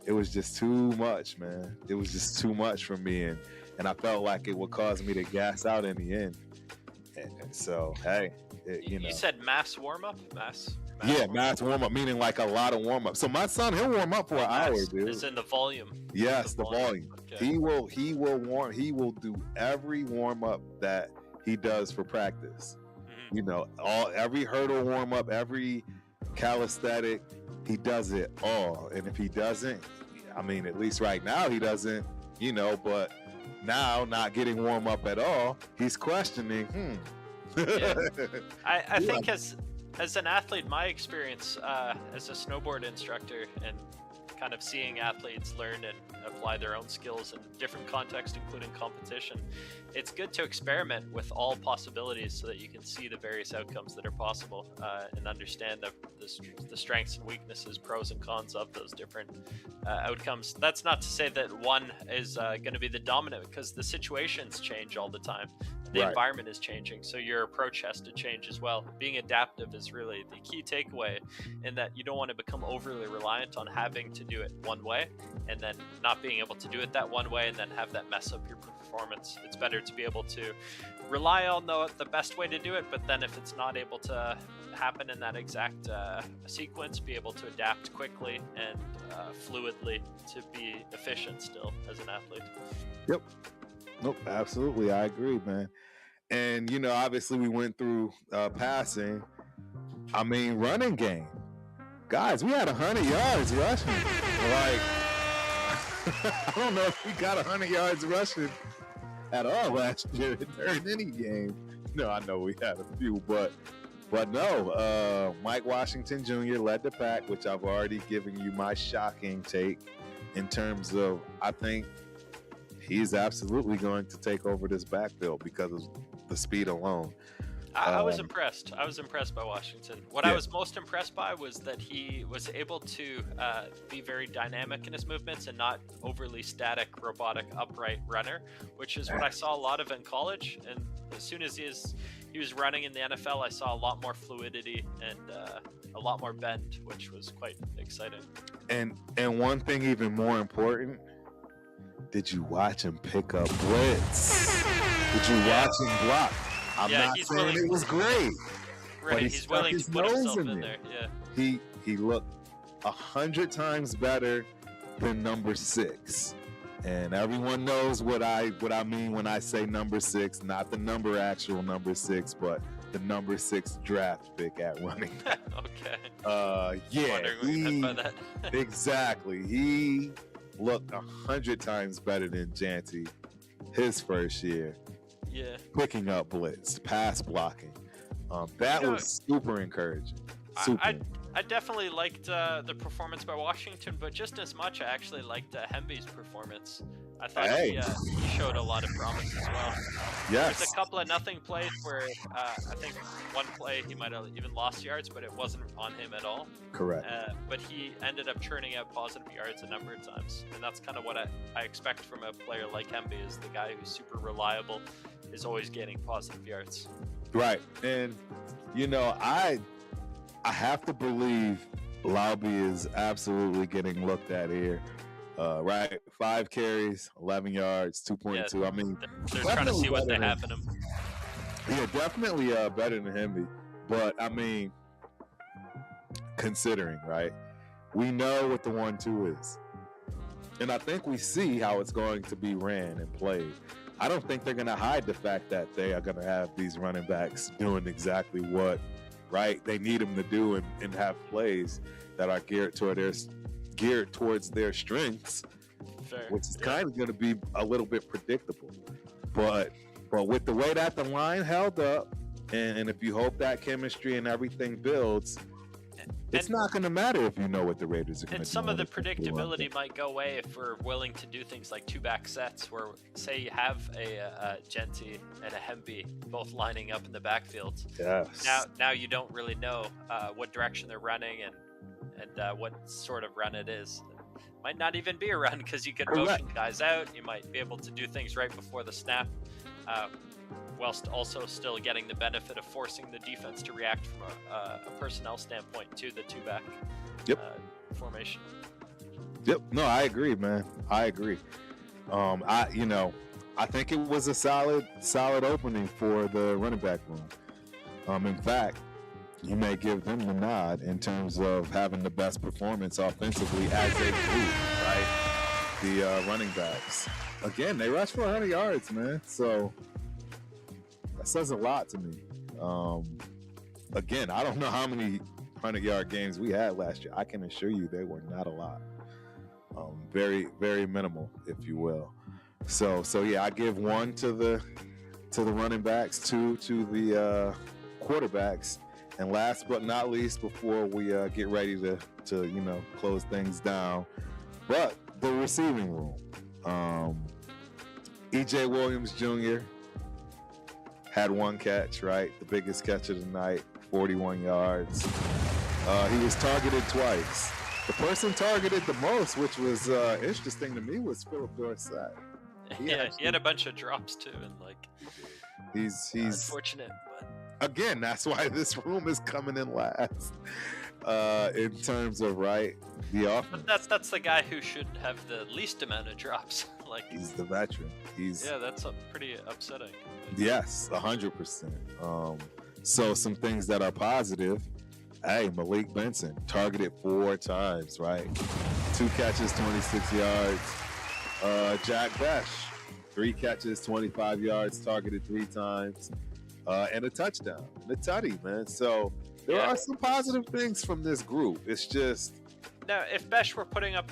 It was just too much, man. It was just too much for me, and I felt like it would cause me to gas out in the end. And so, hey, You said mass warm-up? Mass warm-up, meaning like a lot of warm-up. So my son, he'll warm up for an hour, dude. It's in the volume. Yes, the volume. Okay. He will do every warm-up that he does for practice. Mm-hmm. Every hurdle warm-up, every calisthenic, he does it all. And if he doesn't, I mean, at least right now he doesn't, but now not getting warm up at all, he's questioning, I think as an athlete, my experience as a snowboard instructor, and kind of seeing athletes learn and apply their own skills in different contexts, including competition. It's good to experiment with all possibilities so that you can see the various outcomes that are possible, and understand the strengths and weaknesses, pros and cons of those different outcomes. That's not to say that one is going to be the dominant, because the situations change all the time. The environment is changing, so your approach has to change as well. Being adaptive is really the key takeaway, in that you don't want to become overly reliant on having to do it one way and then not being able to do it that one way and then have that mess up your performance. It's better to be able to rely on the best way to do it, but then if it's not able to happen in that exact sequence, be able to adapt quickly and fluidly to be efficient still as an athlete. Yep. Nope, absolutely. I agree, man. And, you know, obviously we went through passing. I mean, running game. Guys, we had 100 yards rushing. Like, I don't know if we got 100 yards rushing at all last year during any game. No, I know we had a few, but no. Mike Washington Jr. led the pack, which I've already given you my shocking take in terms of, I think, he's absolutely going to take over this backfield because of the speed alone. I was impressed. I was impressed by Washington. What I was most impressed by was that he was able to be very dynamic in his movements and not overly static, robotic, upright runner, which is what I saw a lot of in college. And as soon as he was running in the NFL, I saw a lot more fluidity and a lot more bend, which was quite exciting. And one thing even more important, did you watch him pick up blitz? Did you watch him block? I'm not saying it was great. Right, he's willing to put himself in there. Yeah. He looked 100 times better than number 6. And everyone knows what I mean when I say number 6, not the actual number 6, but the number 6 draft pick at running back. Okay. Yeah. Wondering what you meant by that. Exactly. He looked 100 times better than Janty his first year. Yeah. Picking up blitz, pass blocking. That was super encouraging. I definitely liked the performance by Washington, but just as much, I actually liked Hemby's performance. I thought he showed a lot of promise as well. Yes. There's a couple of nothing plays where I think one play he might have even lost yards, but it wasn't on him at all. Correct. But he ended up churning out positive yards a number of times. And that's kind of what I expect from a player like Hemby, is the guy who's super reliable, is always getting positive yards. Right. And, you know, I have to believe Lauby is absolutely getting looked at here. Right, 5 carries, 11 yards, 2.2. Yeah, I mean, they're trying to see what they have in him. Yeah, definitely better than Hemby. But I mean, considering, right, we know what the 1-2 is, and I think we see how it's going to be ran and played. I don't think they're going to hide the fact that they are going to have these running backs doing exactly what, right, they need them to do, and have plays that are geared towards their strengths. Fair. Which is kind of going to be a little bit predictable. But with the way that the line held up, and if you hope that chemistry and everything builds, it's not going to matter if you know what the Raiders are going to do. And some of the predictability might go away if we're willing to do things like 2-back sets, where, say, you have a Genty and a Hemby both lining up in the backfield. Yes. Now you don't really know what direction they're running and what sort of run it is. It might not even be a run, because you can motion guys out. You might be able to do things right before the snap, whilst also still getting the benefit of forcing the defense to react from a personnel standpoint to the 2-back formation. Yep. No, I agree, man. I agree. I think it was a solid opening for the running back room. In fact, you may give them the nod in terms of having the best performance offensively as a group, right? The running backs. Again, they rushed for 100 yards, man. So that says a lot to me. Again, I don't know how many 100-yard games we had last year. I can assure you they were not a lot. Very, very minimal, if you will. So yeah, I give 1 to the running backs, 2 to the quarterbacks, And last but not least, before we get ready to close things down, but the receiving room. E.J. Williams Jr. had one catch, right? The biggest catch of the night, 41 yards. He was targeted twice. The person targeted the most, which was interesting to me, was Philip Dorsett. He had a bunch of drops too, and he's unfortunate. But again, that's why this room is coming in last in terms of the offense. But that's the guy who should have the least amount of drops. He's the veteran. That's pretty upsetting. Yes, 100%. So some things that are positive. Hey, Malik Benson targeted 4 times, right? 2 catches, 26 yards. Jack Besh, 3 catches, 25 yards, targeted 3 times, and a touchdown. And a tutty, man. So there are some positive things from this group. It's just... Now, if Besh were putting up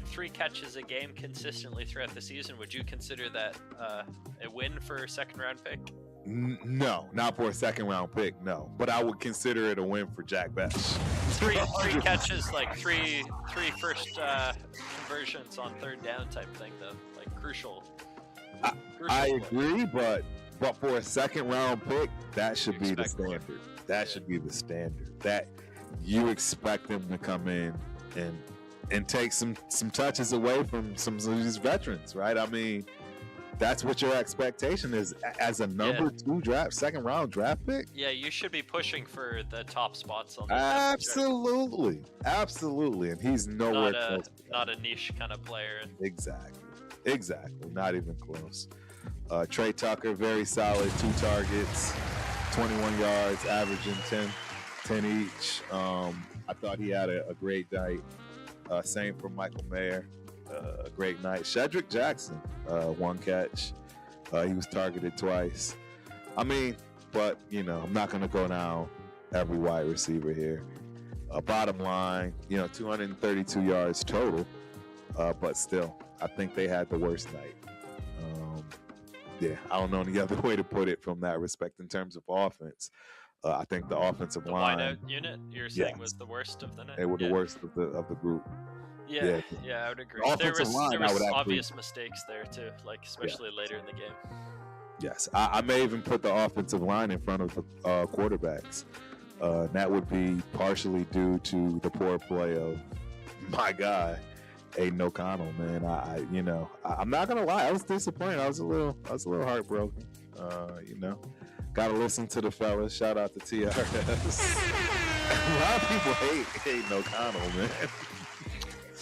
3 catches a game consistently throughout the season, would you consider that a win for a second-round pick? No, not for a second-round pick, no. But I would consider it a win for Jack Besh. 3 catches, three first conversions on 3rd down type thing, though. Crucial. I agree, but for a second-round pick, that should be the standard. That should be the standard. That you expect them to come in and take some touches away from some of these veterans, right? I mean, that's what your expectation is as a number 2 second round draft pick. Yeah, you should be pushing for the top spots on the absolutely, and he's nowhere close. Not a niche kind of player. Exactly, not even close. Trey Tucker, very solid, 2 targets, 21 yards, averaging 10 each. I thought he had a great night. Same for Michael Mayer. A great night. Shedrick Jackson, 1 catch. He was targeted twice. I mean, but, I'm not going to go down every wide receiver here. Bottom line, 232 yards total. But still, I think they had the worst night. I don't know any other way to put it from that respect in terms of offense. I think the offensive line. The wideout unit, you're saying, was the worst of the night? They were the worst of the group. Yeah, I would agree. There was obvious mistakes there too, especially later in the game. Yes, I may even put the offensive line in front of the quarterbacks. That would be partially due to the poor play of my guy, Aiden O'Connell. Man, I'm not gonna lie, I was disappointed. I was a little heartbroken. Gotta listen to the fellas. Shout out to TRS. A lot of people hate Aiden O'Connell, man.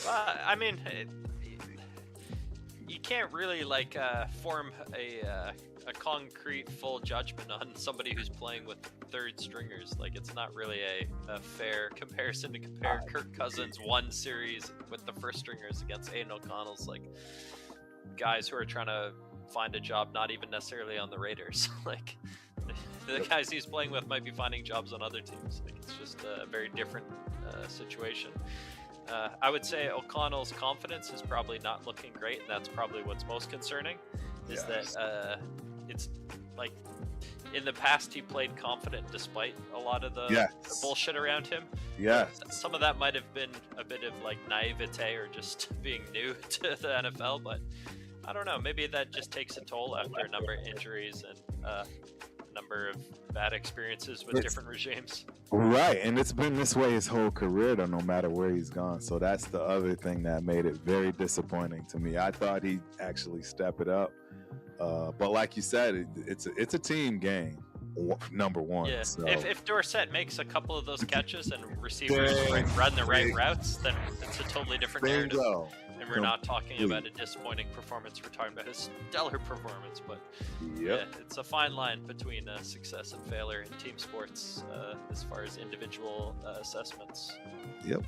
I mean, you can't really form a concrete full judgment on somebody who's playing with 3rd stringers. It's not really a fair comparison to compare Kirk Cousins 1 series with the 1st stringers against Aiden O'Connell's guys who are trying to find a job, not even necessarily on the Raiders. The guys he's playing with might be finding jobs on other teams. It's just a very different situation. I would say O'Connell's confidence is probably not looking great, and that's probably what's most concerning. Is that it's in the past he played confident despite a lot of the bullshit around him. Yes, some of that might have been a bit of naivete or just being new to the NFL, but I don't know. Maybe that just takes a toll after a number of injuries and a number of bad experiences with different regimes. Right, and it's been this way his whole career, though, no matter where he's gone. So that's the other thing that made it very disappointing to me. I thought he'd actually step it up, but like you said, it's a team game. Number 1. Yeah. So. If Dorsett makes a couple of those catches and receivers run the right routes, then it's a totally different narrative. And we're not talking about a disappointing performance. We're talking about a stellar performance. But it's a fine line between success and failure in team sports as far as individual assessments. Yep.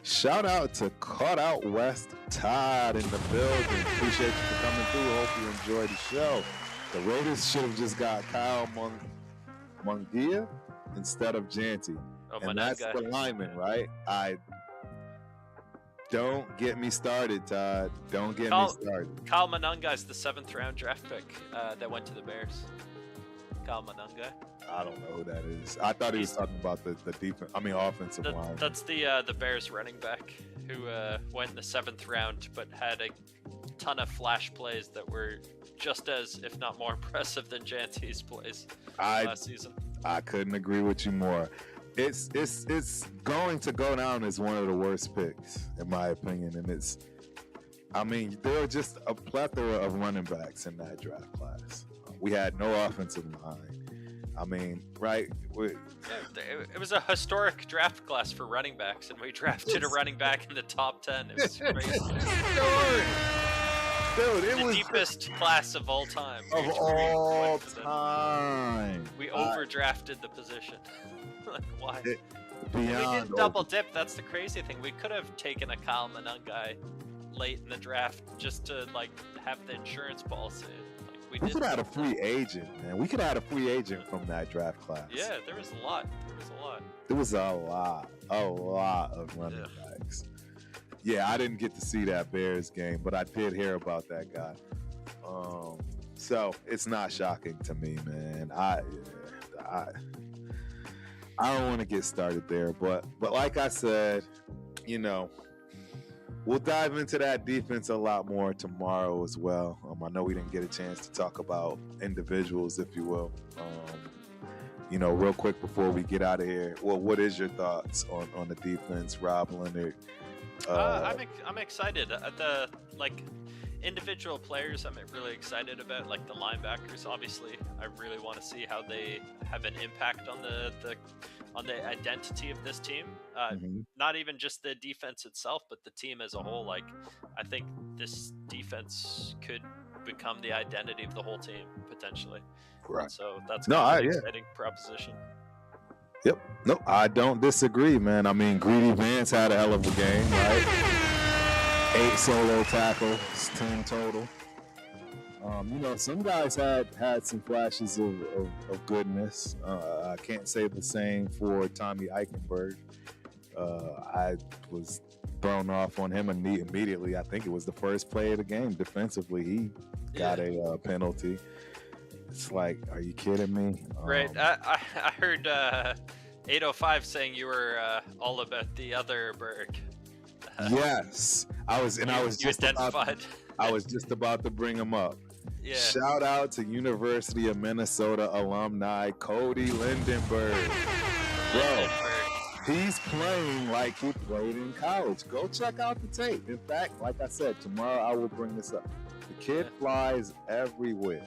Shout out to Caught Out West Todd in the building. Appreciate you for coming through. Hope you enjoyed the show. The Raiders should have just got Kyle Mungia instead of Janty. And that's the lineman, right? Don't get me started, Todd. Don't get me started. Kyle Monunga is the 7th round draft pick that went to the Bears. Kyle Manunga. I don't know who that is. I thought he was talking about the defense. I mean, offensive line. That's the Bears running back who went in the 7th round, but had a ton of flash plays that were just as, if not more, impressive than Jante's plays last season. I couldn't agree with you more. It's going to go down as one of the worst picks, in my opinion, and there are just a plethora of running backs in that draft class. We had no offensive line. I mean, right? It was a historic draft class for running backs, and we drafted a running back in the top 10. It was crazy. Dude, it was the deepest class of all time. Of all time. We overdrafted the position. Like, why? We didn't double dip. That's the crazy thing. We could have taken a Kyle Manunga guy late in the draft just to have the insurance policy. We could have had a free agent, man. We could have had a free agent from that draft class. Yeah, there was a lot. There was a lot of running backs. Yeah, I didn't get to see that Bears game, but I did hear about that guy. So it's not shocking to me, man. I don't want to get started there, but like I said, we'll dive into that defense a lot more tomorrow as well. I know we didn't get a chance to talk about individuals, if you will. Real quick before we get out of here, well, what is your thoughts on the defense, Rob Leonard? I'm excited. The individual players, I'm really excited about. Like the linebackers, obviously, I really want to see how they have an impact on the identity of this team. Not even just the defense itself, but the team as a whole. I think this defense could become the identity of the whole team potentially. Right. So that's an exciting proposition. Yep. No, I don't disagree, man. I mean, Greedy Vance had a hell of a game, right? 8 solo tackles, 10 total. Some guys had some flashes of goodness. I can't say the same for Tommy Eichenberg. I was thrown off on him immediately. I think it was the first play of the game. Defensively, he got a penalty. It's like, are you kidding me? Right. I heard 805 saying you were all about the other Berg. Yes, I was just about to bring him up. Yeah. Shout out to University of Minnesota alumni Cody Lindenberg. Bro, he's playing like he played in college. Go check out the tape. In fact, like I said, tomorrow I will bring this up. The kid flies everywhere.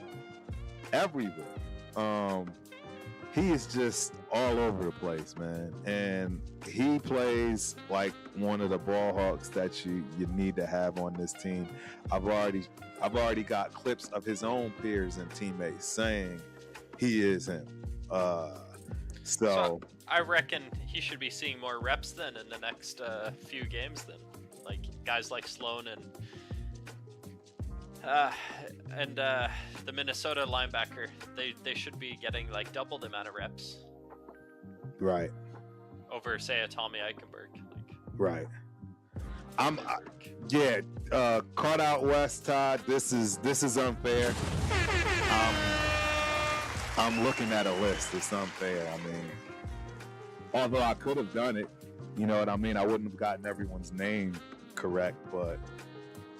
He is just all over the place, man. And he plays like one of the ball hawks that you need to have on this team. I've already got clips of his own peers and teammates saying he is him. So I reckon he should be seeing more reps then in the next few games then. Like guys like Sloan and the Minnesota linebacker, they should be getting like double the amount of reps. Right. Over, say, a Tommy Eichenberg. Right. Caught out West, Todd. This is unfair. I'm looking at a list. It's unfair. I mean, although I could have done it, you know what I mean? I wouldn't have gotten everyone's name correct, but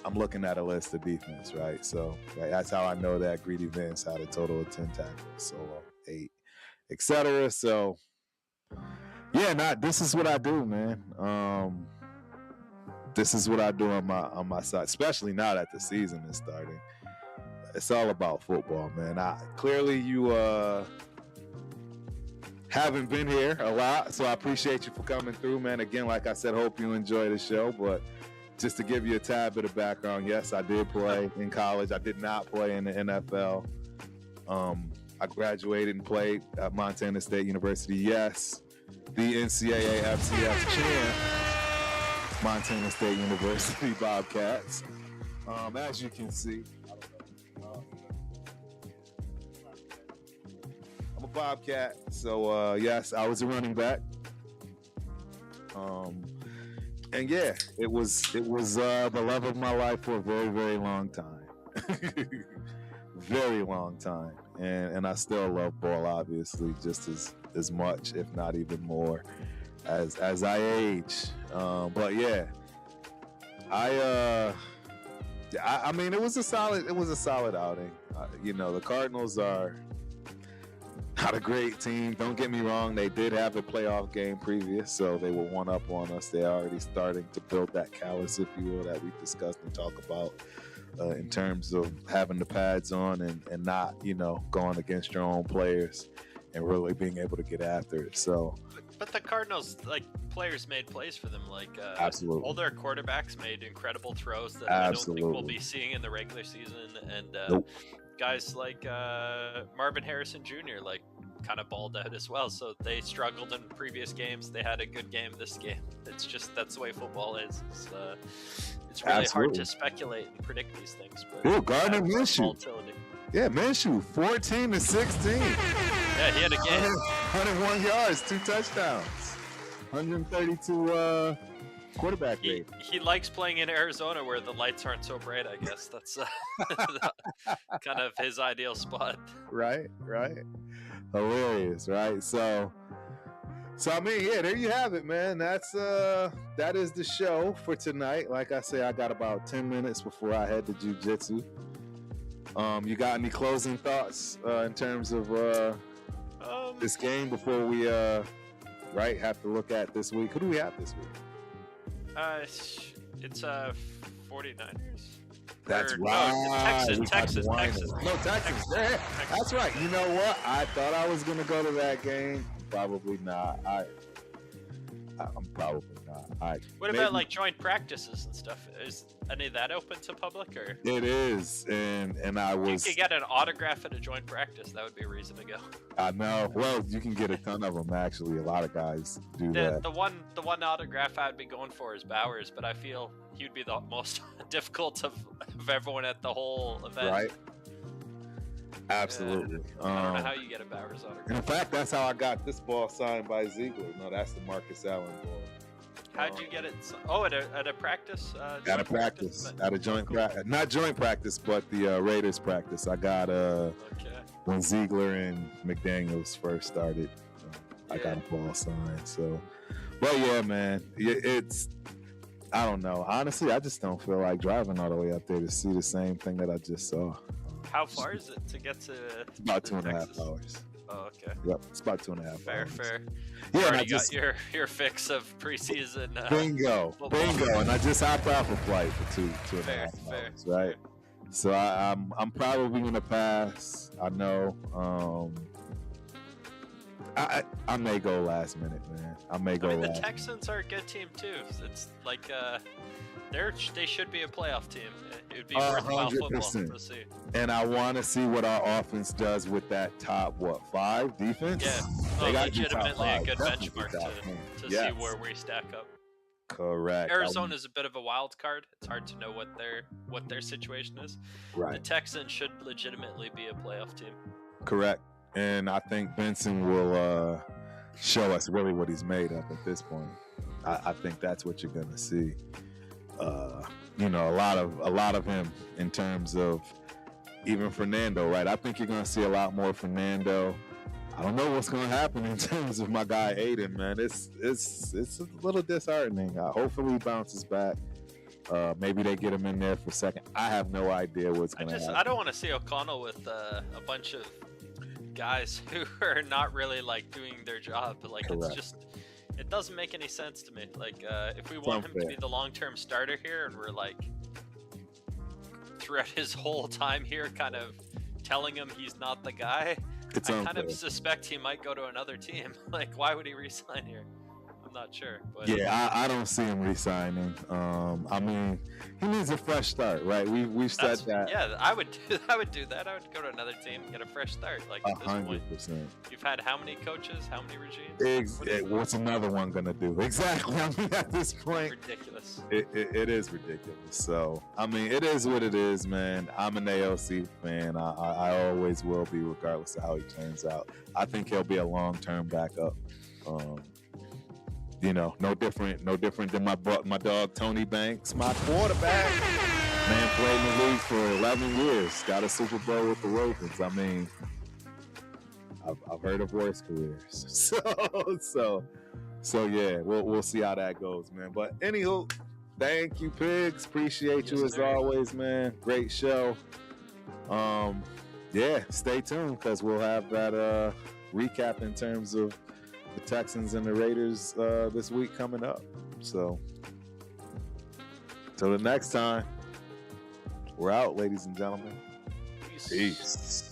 I'm looking at a list of defense, right? So that's how I know that Greedy Vance had a total of 10 tackles, solo 8, etc. So this is what I do, man. This is what I do on my side, especially now that the season is starting. It's all about football, man. Clearly you haven't been here a lot, so I appreciate you for coming through, man. Again, like I said, hope you enjoy the show, but just to give you a tad bit of background, yes, I did play in college. I did not play in the NFL. I graduated and played at Montana State University. Yes, the NCAA FCS champ, Montana State University Bobcats. As you can see, I'm a Bobcat. So, yes, I was a running back. And yeah, it was the love of my life for a very, very long time. very long time, and I still love ball, obviously, just as much, if not even more, as I age. But yeah, I mean, it was a solid outing. The Cardinals are not a great team. Don't get me wrong; they did have a playoff game previous, so they were one up on us. They're already starting to build that callus, if you will, that we discussed and talk about in terms of having the pads on and not, going against your own players and really being able to get after it. So, but the Cardinals, players made plays for them. Absolutely, all their quarterbacks made incredible throws that Absolutely. I don't think we'll be seeing in the regular season. And Nope. guys like Marvin Harrison Jr. Kind of balled out as well. So they struggled in previous games. They had a good game this game. It's just that's the way football is. It's really hard to speculate and predict these things. But Gardner Minshew. Yeah, Minshew, 14 to 16. Yeah, he had a game. 101 yards, 2 touchdowns, 132 quarterback rate. He likes playing in Arizona where the lights aren't so bright, I guess. That's kind of his ideal spot. Right. Hilarious, right? So I mean, yeah, there you have it, man. That is the show for tonight. Like I say, I got about 10 minutes before I head to jiu-jitsu. You got any closing thoughts in terms of this game before we have to look at this week? Who do we have this week? It's 49ers. That's right. No, Texas. No, Texas. Yeah, that's right. You know what? I thought I was gonna go to that game. Probably not. I'm probably not. What about joint practices and stuff? Is any of that open to public or? It is, and I was. You could get an autograph at a joint practice. That would be a reason to go. I know. Well, you can get a ton of them. Actually, a lot of guys do that. The one autograph I'd be going for is Bowers, but I feel he would be the most difficult of everyone at the whole event. Right. Absolutely. I don't know how you get a Bowers autograph. And in fact, that's how I got this ball signed by Ziegler. No, that's the Marcus Allen ball. How'd you get it? Oh, at a practice? At a practice. At a joint practice. Not joint practice, but the Raiders practice. I got when Ziegler and McDaniels first started. I got a ball signed. So, but yeah, man, it's. I don't know. Honestly, I just don't feel like driving all the way up there to see the same thing that I just saw. How far is it to get to? It's about 2.5 hours. Oh, okay. Yep, it's about 2.5 hours. Fair. Yeah, you already got your fix of preseason. Bingo. And I just hopped off a flight for 2.5 hours, right? So I'm probably gonna pass. I know. I may go last minute, man. The Texans are a good team too. It's they should be a playoff team. It would be worthwhile football to see. And I want to see what our offense does with that top 5 defense. Yeah, legitimately a good benchmark to see where we stack up. Correct. Arizona's a bit of a wild card. It's hard to know what their situation is. Right. The Texans should legitimately be a playoff team. Correct. And I think Benson will show us really what he's made of at this point. I think that's what you're gonna see. A lot of him in terms of even Fernando, right? I think you're gonna see a lot more Fernando. I don't know what's gonna happen in terms of my guy Aiden, man. It's a little disheartening. Hopefully he bounces back. Maybe they get him in there for a second. I have no idea what's gonna happen. I don't want to see O'Connell with a bunch of guys who are not really doing their job. It's just, it doesn't make any sense to me. If we want him to be the long-term starter here, and we're throughout his whole time here, kind of telling him he's not the guy, I kind of suspect he might go to another team. Why would he resign here? I'm not sure. But yeah, I don't see him resigning. I mean, he needs a fresh start, right? We've said that. Yeah, I would do that. I would go to another team and get a fresh start. 100%. You've had how many coaches? How many regimes? What's another one gonna do? Exactly. I mean, at this point, ridiculous. It is ridiculous. So, I mean, it is what it is, man. I'm an ALC fan. I always will be, regardless of how he turns out. I think he'll be a long-term backup. No different than my dog Tony Banks, my quarterback. Man played in the league for 11 years. Got a Super Bowl with the Ravens. I mean, I've heard of worse careers. So yeah, we'll see how that goes, man. But anywho, thank you, Pigs. Appreciate you as always, man. Great show. Yeah, stay tuned because we'll have that recap in terms of the Texans and the Raiders this week coming up. So till the next time, we're out, ladies and gentlemen. Peace. Peace.